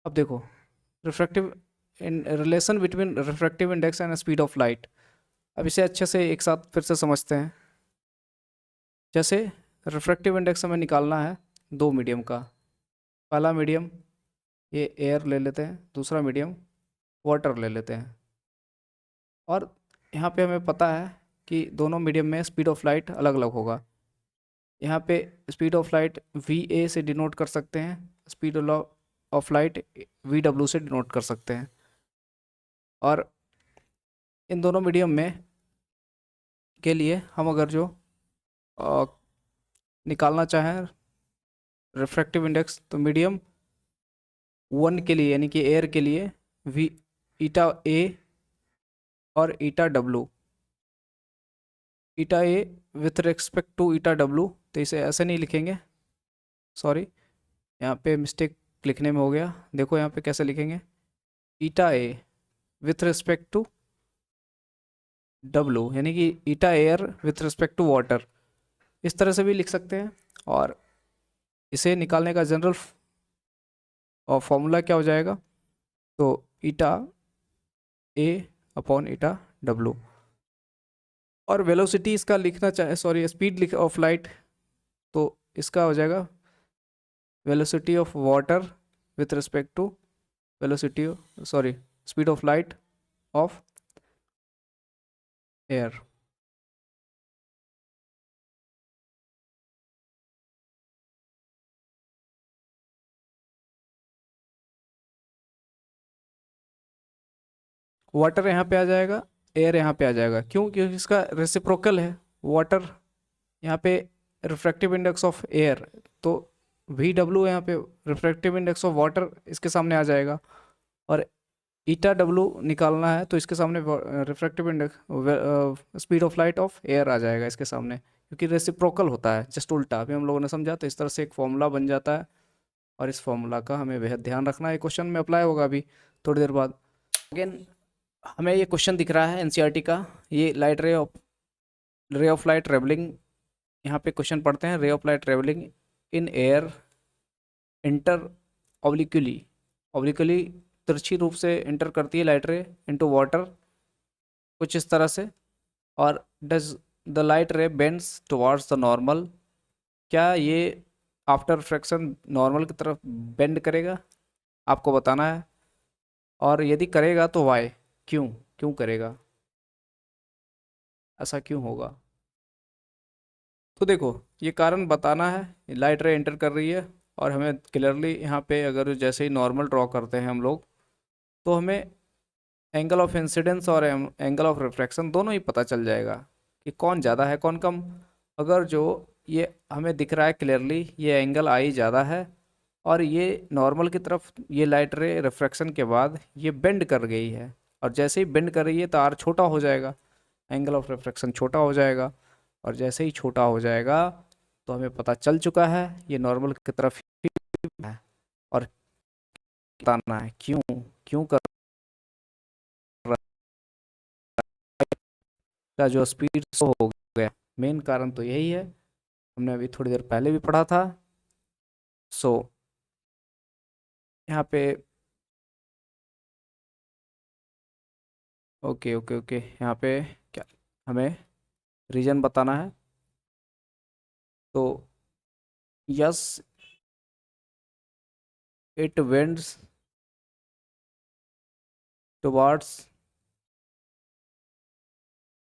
Speaker 1: अब देखो, refractive relation between refractive index and speed of light, अब इसे अच्छे से एक साथ फिर से समझते हैं। जैसे रिफ्रैक्टिव इंडेक्स हमें निकालना है दो मीडियम का, पहला मीडियम ये एयर ले लेते हैं, दूसरा मीडियम वाटर ले लेते हैं। और यहाँ पे हमें पता है कि दोनों मीडियम में स्पीड ऑफ लाइट अलग अलग होगा। यहाँ पे speed of light V A से डिनोट कर सकते हैं, speed of light V W से डिनोट कर सकते हैं। और इन दोनों मीडियम में के लिए हम अगर जो अ, निकालना चाहें रिफ्रैक्टिव इंडेक्स, तो मीडियम वन के लिए यानी कि एयर के लिए वी ईटा ए और eta W, eta A with respect to eta W, तो इसे ऐसे नहीं लिखेंगे, सॉरी यहाँ पे मिस्टेक लिखने में हो गया। देखो यहाँ पे कैसे लिखेंगे, eta A with respect to W, यानी कि eta air with respect to water, इस तरह से भी लिख सकते हैं। और इसे निकालने का जनरल फॉर्मूला क्या हो जाएगा, तो ईटा ए अपॉन ईटा डब्लू। और वेलोसिटी इसका लिखना चाहे, सॉरी स्पीड ऑफ लाइट, तो इसका हो जाएगा velocity of water with respect to velocity, sorry speed of light of air. Water यहाँ पे आ जाएगा, एयर यहाँ पे आ जाएगा, क्यों, क्योंकि इसका रेसिप्रोकल है। वाटर यहाँ पे रिफ्रैक्टिव इंडेक्स ऑफ एयर, तो वी डब्ल्यू यहाँ पे रिफ्रैक्टिव इंडेक्स ऑफ वाटर इसके सामने आ जाएगा। और ईटा डब्ल्यू निकालना है तो इसके सामने refractive index speed of light of air आ जाएगा इसके सामने, क्योंकि रेसिप्रोकल होता है, जस्ट उल्टा। अभी हम लोगों ने समझा, तो इस तरह से एक फॉर्मूला बन जाता है, और इस फॉर्मूला का हमें बेहद ध्यान रखना है। क्वेश्चन में अप्लाई होगा अभी थोड़ी देर बाद। अगेन हमें ये क्वेश्चन दिख रहा है एनसीईआरटी का, ये लाइट रे ऑफ लाइट ट्रेवलिंग, यहाँ पे क्वेश्चन पढ़ते हैं। Ray of light travelling in air enter obliquely, obliquely तिरछी रूप से इंटर करती है लाइट रे इनटू वाटर, कुछ इस तरह से। और does the light ray bends towards the normal, क्या ये आफ्टर रिफ्रैक्शन नॉर्मल की तरफ बेंड करेगा, आपको बताना है। और यदि करेगा तो वाई, क्यों, क्यों करेगा, ऐसा क्यों होगा। तो देखो, ये कारण बताना है, लाइट रे एंटर कर रही है और हमें क्लियरली यहाँ पे अगर जैसे ही नॉर्मल ड्रॉ करते हैं हम लोग, तो हमें एंगल ऑफ इंसिडेंस और एंगल ऑफ रिफ्रैक्शन दोनों ही पता चल जाएगा कि कौन ज़्यादा है कौन कम। अगर जो ये हमें दिख रहा है क्लियरली, ये एंगल आई ज़्यादा है और ये नॉर्मल की तरफ, ये लाइट रे रिफ्रैक्शन के बाद ये बेंड कर गई है, और जैसे ही बेंड कर रही है तो आर छोटा हो जाएगा, एंगल ऑफ रिफ्रैक्शन छोटा हो जाएगा। और जैसे ही छोटा हो जाएगा तो हमें पता चल चुका है ये नॉर्मल की तरफ ही है। और बताना है क्यों, क्यों कर रहा है, का जो स्पीड शो हो गया, मेन कारण तो यही है, हमने अभी थोड़ी देर पहले भी पढ़ा था। सो यहाँ पे ओके ओके ओके, यहाँ पे क्या हमें रीजन बताना है। तो yes, it vends towards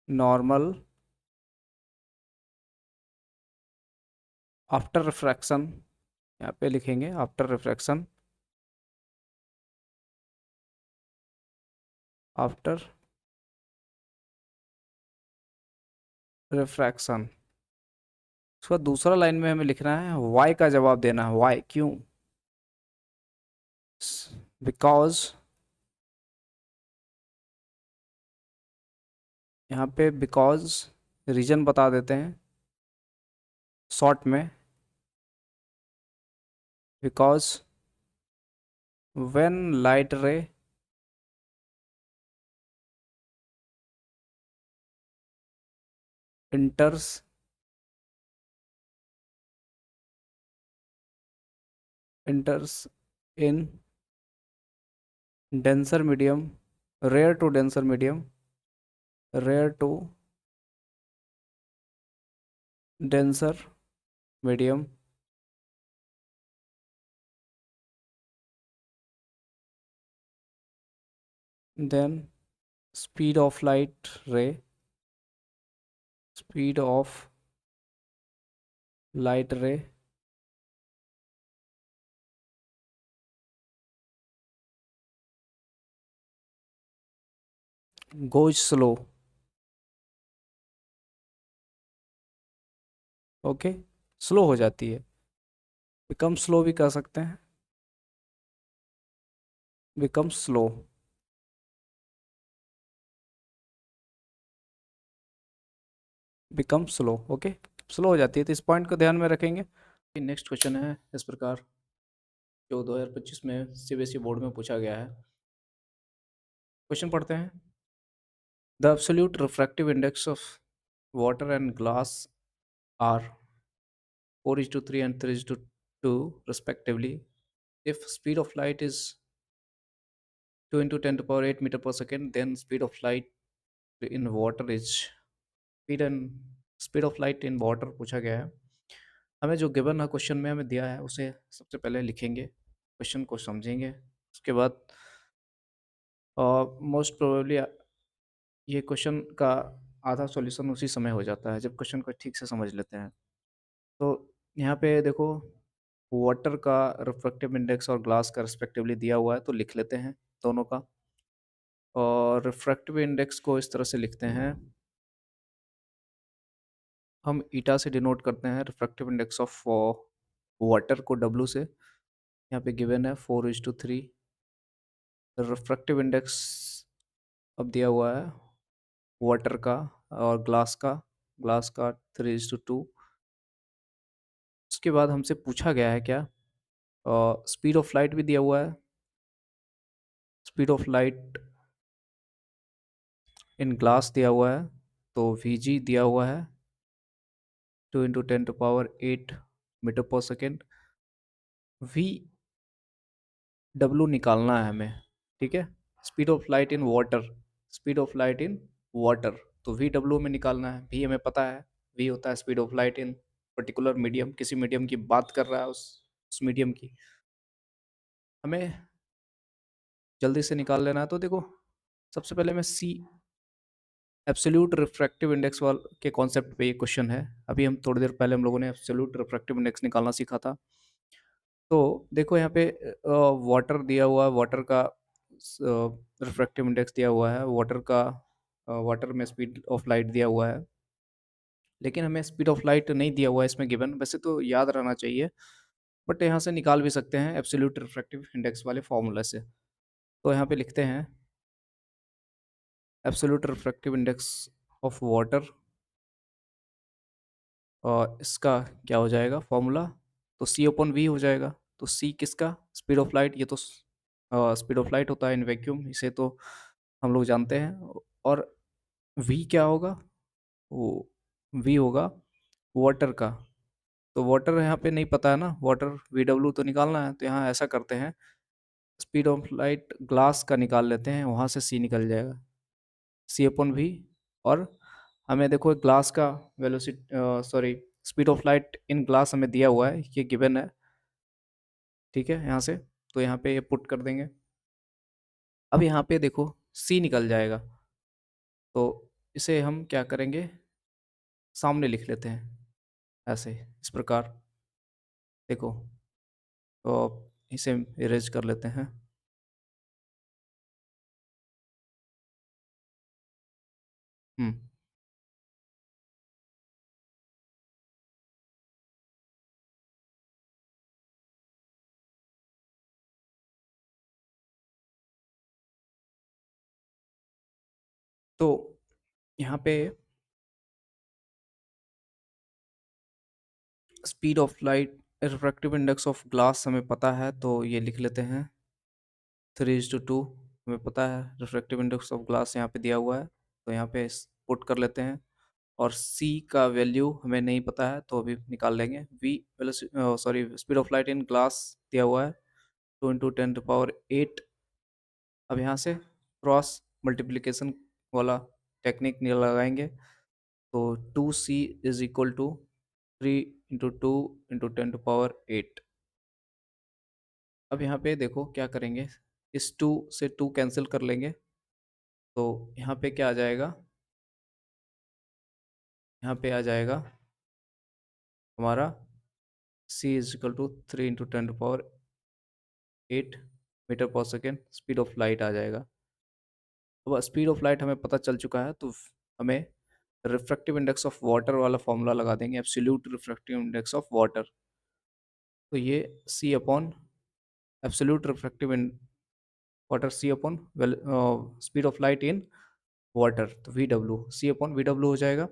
Speaker 1: normal after refraction, यहाँ पे लिखेंगे आफ्टर रिफ्रैक्शन, आफ्टर रिफ्रैक्शन। उसका दूसरा लाइन में हमें लिखना है वाई का जवाब देना है, वाई क्यों, बिकॉज, यहाँ पे बिकॉज रीजन बता देते हैं शॉर्ट में, बिकॉज व्हेन लाइट रे enters enters in denser medium, rare to denser medium, rare to denser medium, then speed of light ray, speed of light ray goes slow। Okay, slow हो जाती है, become slow भी कह सकते हैं, become slow, become slow. Okay, slow हो जाती है, तो इस पॉइंट को ध्यान में रखेंगे। नेक्स्ट क्वेश्चन है इस प्रकार, जो 2025 में सीबीएसई बोर्ड में पूछा गया है। क्वेश्चन पढ़ते हैं। The absolute refractive index of water and glass are 4:3 and 3:2 respectively if speed of light is 2 into 10 to power 8 meter per second, then speed of light in water is speed of light in water पूछा गया है। हमें जो given है question में हमें दिया है उसे सबसे पहले लिखेंगे, क्वेश्चन को समझेंगे, उसके बाद मोस्ट प्रोबेबली ये क्वेश्चन का आधा सॉल्यूशन उसी समय हो जाता है जब क्वेश्चन को ठीक से समझ लेते हैं। तो यहाँ पे देखो, वाटर का रिफ्रैक्टिव इंडेक्स और ग्लास का रिस्पेक्टिवली दिया हुआ है, तो लिख लेते हैं दोनों का। और रिफ्रैक्टिव इंडेक्स को इस तरह से लिखते हैं, हम ईटा से डिनोट करते हैं रिफ्रैक्टिव इंडेक्स ऑफ वाटर को डब्लू से। यहाँ पे गिवन है 4:3। रिफ्रैक्टिव इंडेक्स अब दिया हुआ है वाटर का और ग्लास का 3:2। उसके बाद हमसे पूछा गया है क्या, स्पीड ऑफ लाइट भी दिया हुआ है, speed of light in glass दिया हुआ है, तो वीजी दिया हुआ है 2 into 10 to power 8 मीटर पर सेकेंड। वी डब्लू निकालना है हमें, ठीक है, speed of light in water, speed of light in water, तो वी डब्लू में निकालना है। वी हमें पता है, वी होता है speed of light in particular medium, किसी मीडियम की बात कर रहा है, उस मीडियम की हमें जल्दी से निकाल लेना है। तो देखो, सबसे पहले मैं सी एब्सोल्यूट रिफ्रैक्टिव इंडेक्स वाल के कॉन्सेप्ट पे ये क्वेश्चन है। अभी हम थोड़ी देर पहले हम लोगों ने एब्सोल्यूट रिफ्रैक्टिव इंडेक्स निकालना सीखा था। तो देखो यहाँ पे वाटर दिया हुआ है, वाटर का रिफ्रैक्टिव इंडेक्स दिया हुआ है, वाटर का वाटर में स्पीड ऑफ लाइट दिया हुआ है, लेकिन हमें स्पीड ऑफ लाइट नहीं दिया हुआ है इसमें गिवन। वैसे तो याद रहना चाहिए, बट यहाँ से निकाल भी सकते हैं एब्सोल्यूट रिफ्रैक्टिव इंडेक्स वाले फॉर्मूला से। तो यहाँ पे लिखते हैं absolute refractive index of water, और इसका क्या हो जाएगा फॉर्मूला, तो सी ओपन वी हो जाएगा। तो सी किसका, स्पीड ऑफ लाइट, ये तो स्पीड ऑफ लाइट होता है इन वैक्यूम, इसे तो हम लोग जानते हैं। और वी क्या होगा, वो वी होगा वाटर का। तो वाटर यहाँ पे नहीं पता है ना, वाटर वी डब्ल्यू तो निकालना है, तो यहाँ ऐसा करते हैं स्पीड ऑफ लाइट ग्लास का निकाल लेते हैं, वहाँ से सी निकल जाएगा, सी अपन भी। और हमें देखो ग्लास का velocity, sorry, speed of light in glass हमें दिया हुआ है, ये गिवन है, ठीक है यहाँ से। तो यहाँ पे ये पुट कर देंगे। अब यहाँ पे देखो सी निकल जाएगा, तो इसे हम क्या करेंगे, सामने लिख लेते हैं ऐसे, इस प्रकार। देखो, तो इसे इरेज कर लेते हैं। हम्म। तो यहाँ पे speed of light, refractive index of glass हमें पता है, तो ये लिख लेते हैं 3:2। हमें पता है रिफ्रैक्टिव इंडेक्स ऑफ ग्लास यहाँ पे दिया हुआ है, तो यहाँ पे पुट कर लेते हैं। और C का वैल्यू हमें नहीं पता है, तो अभी निकाल लेंगे। V, sorry, speed of light in glass दिया हुआ है 2 × 10⁸ अब यहाँ से क्रॉस मल्टीप्लिकेशन वाला टेक्निक नहीं लगाएंगे, तो 2C = 3 × 2 × 10⁸ अब यहाँ पे देखो क्या करेंगे, इस 2 से 2 कैंसिल कर लेंगे, तो यहाँ पे क्या आ जाएगा, यहाँ पे आ जाएगा हमारा C = 3 × 10⁸ मीटर पर सेकेंड स्पीड ऑफ लाइट आ जाएगा। अब स्पीड ऑफ लाइट हमें पता चल चुका है, तो हमें रिफ्रैक्टिव इंडेक्स ऑफ वाटर वाला फॉर्मूला लगा देंगे, absolute refractive index of water. तो ये C upon absolute refractive in water, C upon speed of light in water, तो V W, C upon V W हो जाएगा।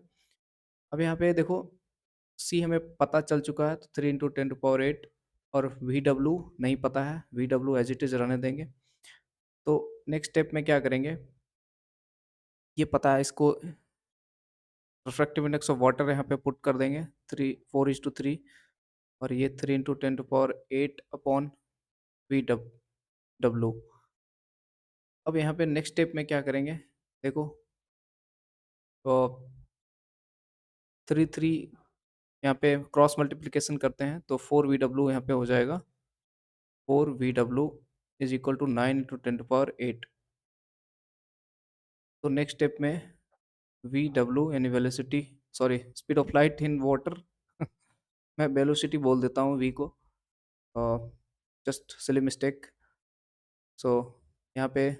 Speaker 1: अब यहाँ पे देखो सी हमें पता चल चुका है, तो 3 × 10⁸ और वी डब्ल्यू नहीं पता है, V W as it is रहने देंगे। तो नेक्स्ट स्टेप में क्या करेंगे, ये पता है इसको, रिफ्रैक्टिव इंडेक्स ऑफ वाटर यहाँ पे पुट कर देंगे 4:3, और ये 3 × 10⁸ अपॉन वी डब्ल्यू। अब यहाँ पे नेक्स्ट स्टेप में क्या करेंगे, देखो, तो 3 यहाँ पे क्रॉस मल्टीप्लिकेशन करते हैं, तो 4 VW यहाँ पे हो जाएगा, 4 VW = 9 × 10⁸। तो नेक्स्ट स्टेप में वी डब्ल्यू यानी velocity, sorry, speed of light in water मैं वेलोसिटी बोल देता हूँ वी को, जस्ट सिली मिस्टेक। सो यहाँ पे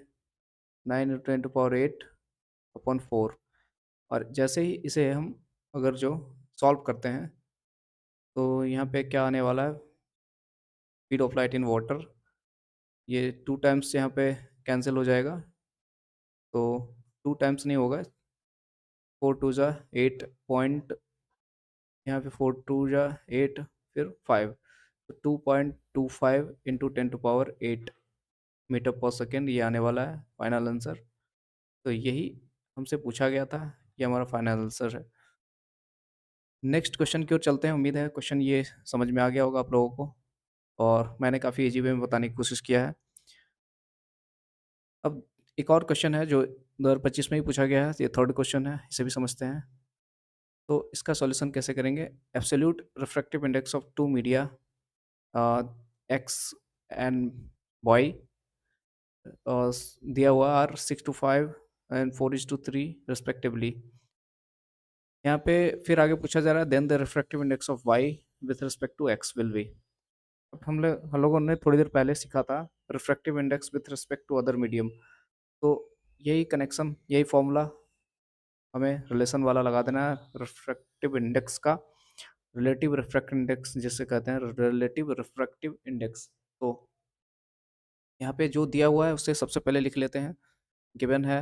Speaker 1: 9 × 10⁸/8 और जैसे ही इसे हम अगर जो सॉल्व करते हैं, तो यहाँ पे क्या आने वाला है, speed of light in water, ये 2 टाइम्स यहाँ पे कैंसिल हो जाएगा, तो 2 टाइम्स नहीं होगा, 4 × 2 = 8 पॉइंट, यहाँ पे 4 × 2 = 8, फिर 5, तो 2.25 × 10⁸ मीटर पर सेकेंड ये आने वाला है फाइनल आंसर। तो यही हमसे पूछा गया था, ये हमारा फाइनल आंसर है। नेक्स्ट क्वेश्चन की ओर चलते हैं, उम्मीद है क्वेश्चन ये समझ में आ गया होगा आप लोगों को, और मैंने काफ़ी इजी वे में बताने की कोशिश किया है। अब एक और क्वेश्चन है जो 2025 में ही पूछा गया है, ये थर्ड क्वेश्चन है, इसे भी समझते हैं। तो इसका सॉल्यूशन कैसे करेंगे, absolute refractive index of two media x and y दिया हुआ आर 6:5 एंड 4:3 रिस्पेक्टिवली। यहाँ पे फिर आगे पूछा जा रहा है then the refractive index of y with respect to x will be. अब हम लोगों ने थोड़ी देर पहले सीखा था refractive index with respect to other medium. तो यही कनेक्शन, यही फॉर्मूला हमें रिलेशन वाला लगा देना है रिफ्रैक्टिव इंडेक्स का। रिलेटिव रिफ्रैक्टिव इंडेक्स जिसे कहते हैं रिलेटिव रिफ्रैक्टिव इंडेक्स। तो यहाँ पे जो दिया हुआ है उससे सबसे पहले लिख लेते हैं। गिवन है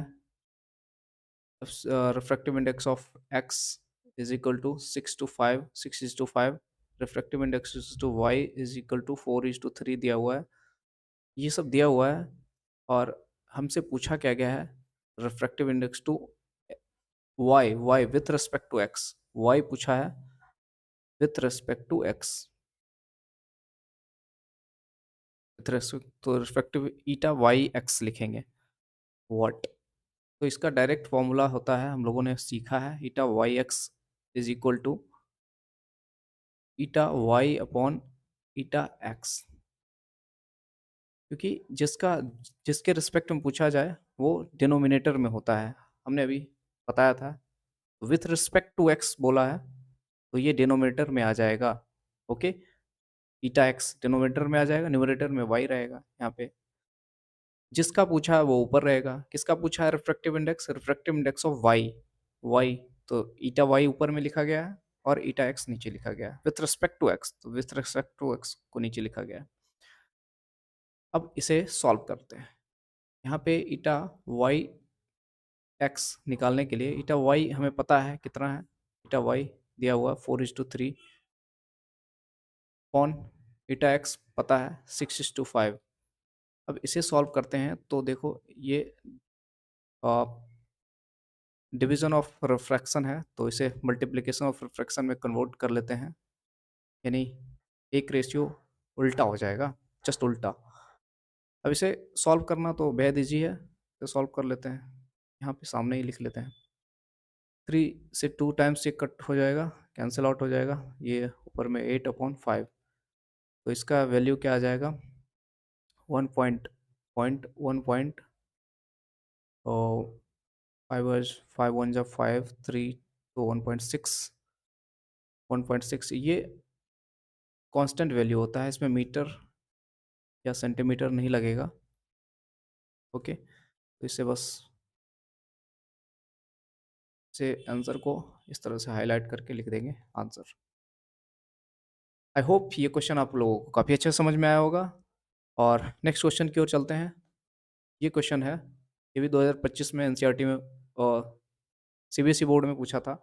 Speaker 1: refractive index of x is equal to 6:5, 6:5। Refractive index to y is equal to 4:3 दिया हुआ है। ये सब दिया हुआ है और हमसे पूछा क्या गया है, refractive index to y, y with respect to x. Y पूछा है with respect to x, with respect तो रिस्पेक्टिव ईटा वाई एक्स लिखेंगे। व्हाट, तो इसका डायरेक्ट फॉर्मूला होता है, हम लोगों ने सीखा है, eta y x is equal to eta y upon eta x. क्योंकि जिसके रिस्पेक्ट में पूछा जाए वो डिनोमिनेटर में होता है। हमने अभी बताया था विथ रिस्पेक्ट टू एक्स बोला है तो ये डिनोमिनेटर में आ जाएगा। ओके, ईटा एक्स डिनोमिनेटर में आ जाएगा, न्यूमरेटर में वाई रहेगा। यहाँ पे जिसका पूछा है वो ऊपर रहेगा। किसका पूछा है refractive index, refractive index of y, y तो ईटा वाई ऊपर में लिखा गया है और ईटा एक्स नीचे लिखा गया है। विथ रिस्पेक्ट टू एक्स, तो विथ रिस्पेक्ट टू एक्स को नीचे लिखा गया है। अब इसे सॉल्व करते हैं। यहाँ पे ईटा वाई एक्स निकालने के लिए ईटा वाई हमें पता है कितना है। ईटा वाई दिया हुआ 4:3 पॉन ईटा एक्स पता है 6:5। अब इसे सॉल्व करते हैं तो देखो ये डिवीजन ऑफ रिफ्रैक्शन है तो इसे मल्टीप्लिकेशन ऑफ रिफ्रैक्शन में कन्वर्ट कर लेते हैं, यानी एक रेशियो उल्टा हो जाएगा, जस्ट उल्टा। अब इसे सॉल्व करना तो बेहद ईजी है, तो सॉल्व कर लेते हैं। यहाँ पे सामने ही लिख लेते हैं। 3 से 2 टाइम्स ये कट हो जाएगा, कैंसिल आउट हो जाएगा। ये ऊपर में 8/5, तो इसका वैल्यू क्या आ जाएगा, 1 5 5 1 जा 5 3 तो 1.6, 1.6 ये कांस्टेंट वैल्यू होता है, इसमें मीटर या सेंटीमीटर नहीं लगेगा। ओके, तो इससे बस से आंसर को इस तरह से हाईलाइट करके लिख देंगे आंसर। आई होप ये क्वेश्चन आप लोगों को काफ़ी अच्छे से समझ में आया होगा। और नेक्स्ट क्वेश्चन की ओर चलते हैं। ये क्वेश्चन है, ये भी 2025 में एनसीईआरटी में और सीबीएसई बोर्ड में पूछा था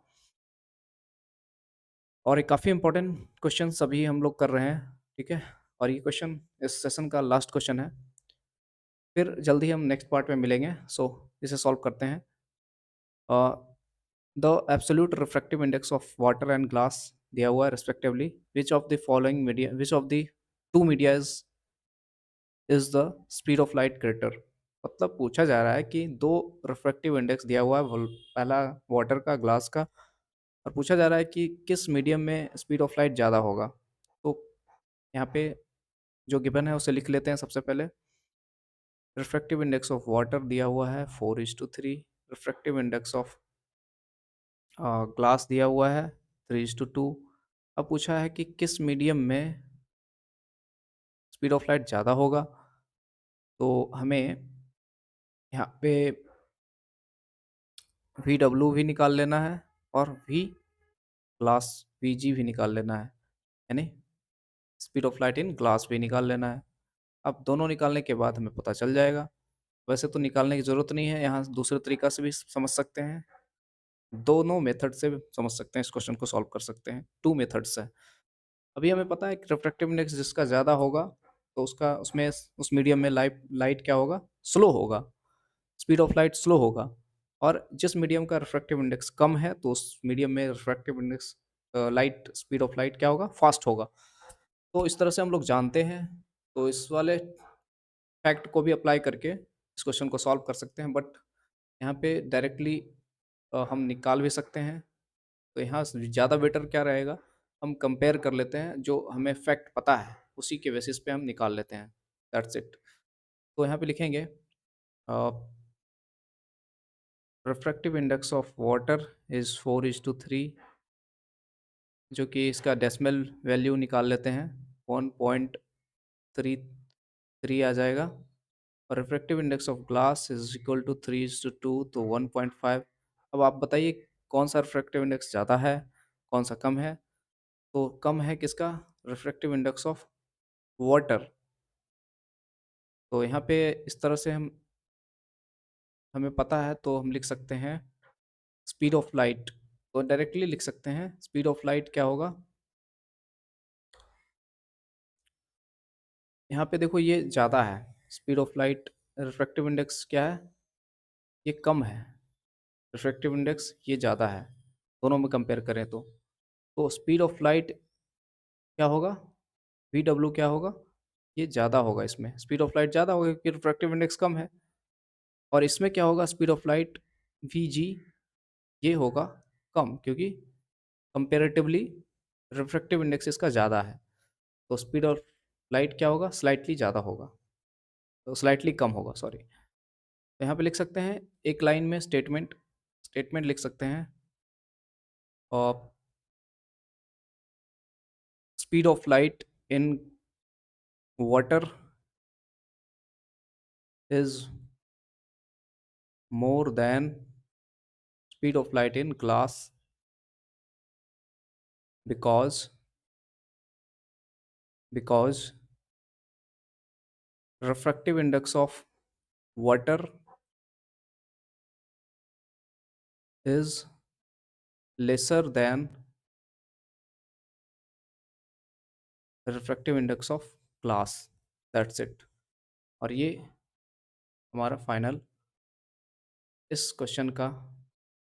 Speaker 1: और एक काफ़ी इंपॉर्टेंट क्वेश्चन सभी हम लोग कर रहे हैं। ठीक है, और ये क्वेश्चन इस सेशन का लास्ट क्वेश्चन है, फिर जल्दी हम नेक्स्ट पार्ट में मिलेंगे। सो इसे सॉल्व करते हैं। The absolute refractive index of water and glass दिया हुआ है respectively, which of the following media, which of the two media is the speed of light greater. मतलब पूछा जा रहा है कि दो रिफ्रैक्टिव इंडेक्स दिया हुआ है, पहला वाटर का, ग्लास का, और पूछा जा रहा है कि किस मीडियम में स्पीड ऑफ लाइट ज़्यादा होगा। तो यहाँ पे जो गिवन है उसे लिख लेते हैं सबसे पहले। रिफ्रैक्टिव इंडेक्स ऑफ वाटर दिया हुआ है 4:3। रिफ्रैक्टिव इंडेक्स ऑफ ग्लास दिया हुआ है 3:2। अब पूछा है कि किस मीडियम में स्पीड ऑफ लाइट ज़्यादा होगा। तो हमें यहाँ पे वी डब्ल्यू भी निकाल लेना है और वी ग्लास वी जी भी निकाल लेना है, यानी speed of light in glass भी निकाल लेना है। अब दोनों निकालने के बाद हमें पता चल जाएगा। वैसे तो निकालने की ज़रूरत नहीं है, यहाँ दूसरे तरीका से भी समझ सकते हैं। दोनों मेथड से समझ सकते हैं, इस क्वेश्चन को सॉल्व कर सकते हैं, 2 मेथड्स है। अभी हमें पता है कि रिफ्रैक्टिव इंडेक्स जिसका ज़्यादा होगा तो उसका उसमें उस मीडियम में लाइट लाइट क्या होगा, स्लो होगा, स्पीड ऑफ लाइट स्लो होगा। और जिस मीडियम का रिफ्रैक्टिव इंडेक्स कम है तो उस मीडियम में refractive index light speed of light क्या होगा, फास्ट होगा। तो इस तरह से हम लोग जानते हैं। तो इस वाले फैक्ट को भी अप्लाई करके इस क्वेश्चन को सॉल्व कर सकते हैं, बट यहाँ पे डायरेक्टली हम निकाल भी सकते हैं। तो यहाँ ज़्यादा बेटर क्या रहेगा, हम कंपेयर कर लेते हैं, जो हमें फैक्ट पता है उसी के बेसिस पे हम निकाल लेते हैं। That's it. तो यहाँ पे लिखेंगे refractive index of water is 4:3, जो कि इसका डेसिमल वैल्यू निकाल लेते हैं 1.6 3 आ जाएगा। और refractive index of glass is equal to 3:2 तो 1.5। अब आप बताइए कौन सा रिफ्रैक्टिव इंडेक्स ज़्यादा है, कौन सा कम है। तो कम है किसका? Refractive index of water. तो यहाँ पे इस तरह से हमें पता है तो हम लिख सकते हैं स्पीड ऑफ लाइट। तो डायरेक्टली लिख सकते हैं स्पीड ऑफ लाइट क्या होगा। यहाँ पे देखो ये ज़्यादा है speed of light. Refractive index क्या है? ये कम है। रिफ्रैक्टिव इंडेक्स ये ज़्यादा है। दोनों में कंपेयर करें तो स्पीड ऑफ लाइट क्या होगा? वी डब्ल्यू क्या होगा? ये ज़्यादा होगा। इसमें स्पीड ऑफ लाइट ज़्यादा होगा क्योंकि रिफ्रैक्टिव इंडेक्स कम है। और इसमें क्या होगा? स्पीड ऑफ लाइट वी जी ये होगा कम, क्योंकि कंपेरेटिवली रिफ्रैक्टिव इंडेक्स इसका ज़्यादा है। तो स्पीड ऑफ लाइट क्या होगा? स्लाइटली ज़्यादा होगा, तो स्लाइटली कम होगा, सॉरी। तो यहाँ पे लिख सकते हैं एक लाइन में स्टेटमेंट स्टेटमेंट लिख सकते हैं। और speed of light in water is more than speed of light in glass because refractive index of water is lesser than refractive index of glass. That's it। और ये हमारा फाइनल इस question का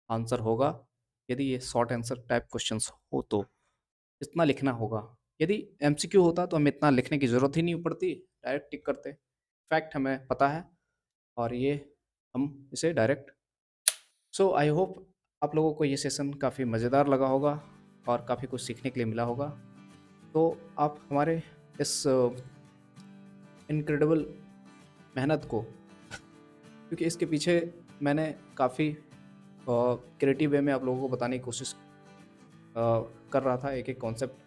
Speaker 1: answer होगा। यदि ये शॉर्ट आंसर टाइप क्वेश्चंस हो तो इतना लिखना होगा। यदि एमसीक्यू होता तो हमें इतना लिखने की ज़रूरत ही नहीं पड़ती, डायरेक्ट टिक करते। फैक्ट हमें पता है और ये हम इसे डायरेक्ट। सो आई होप आप लोगों को ये सेशन काफ़ी मज़ेदार लगा होगा और काफ़ी कुछ सीखने के लिए मिला होगा। तो आप हमारे इस इनक्रेडिबल मेहनत को, क्योंकि इसके पीछे मैंने काफ़ी क्रिएटिव वे में आप लोगों को बताने की कोशिश कर रहा था एक एक कॉन्सेप्ट।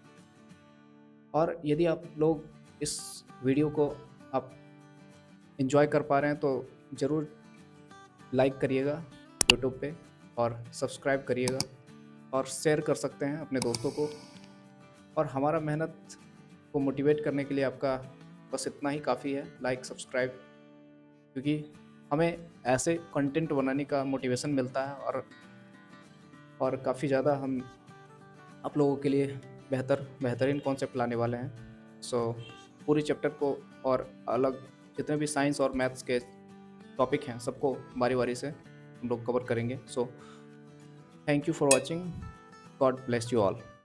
Speaker 1: और यदि आप लोग इस वीडियो को आप इन्जॉय कर पा रहे हैं तो ज़रूर लाइक करिएगा यूट्यूब पे और सब्सक्राइब करिएगा और शेयर कर सकते हैं अपने दोस्तों को। और हमारा मेहनत को मोटिवेट करने के लिए आपका बस इतना ही काफ़ी है, लाइक सब्सक्राइब, क्योंकि हमें ऐसे कंटेंट बनाने का मोटिवेशन मिलता है और काफ़ी ज़्यादा हम आप लोगों के लिए बेहतरीन कॉन्सेप्ट लाने वाले हैं। सो पूरी चैप्टर को और अलग जितने भी साइंस और मैथ्स के टॉपिक हैं सबको बारी बारी से हम लोग कवर करेंगे। So thank you for watching. God bless you all.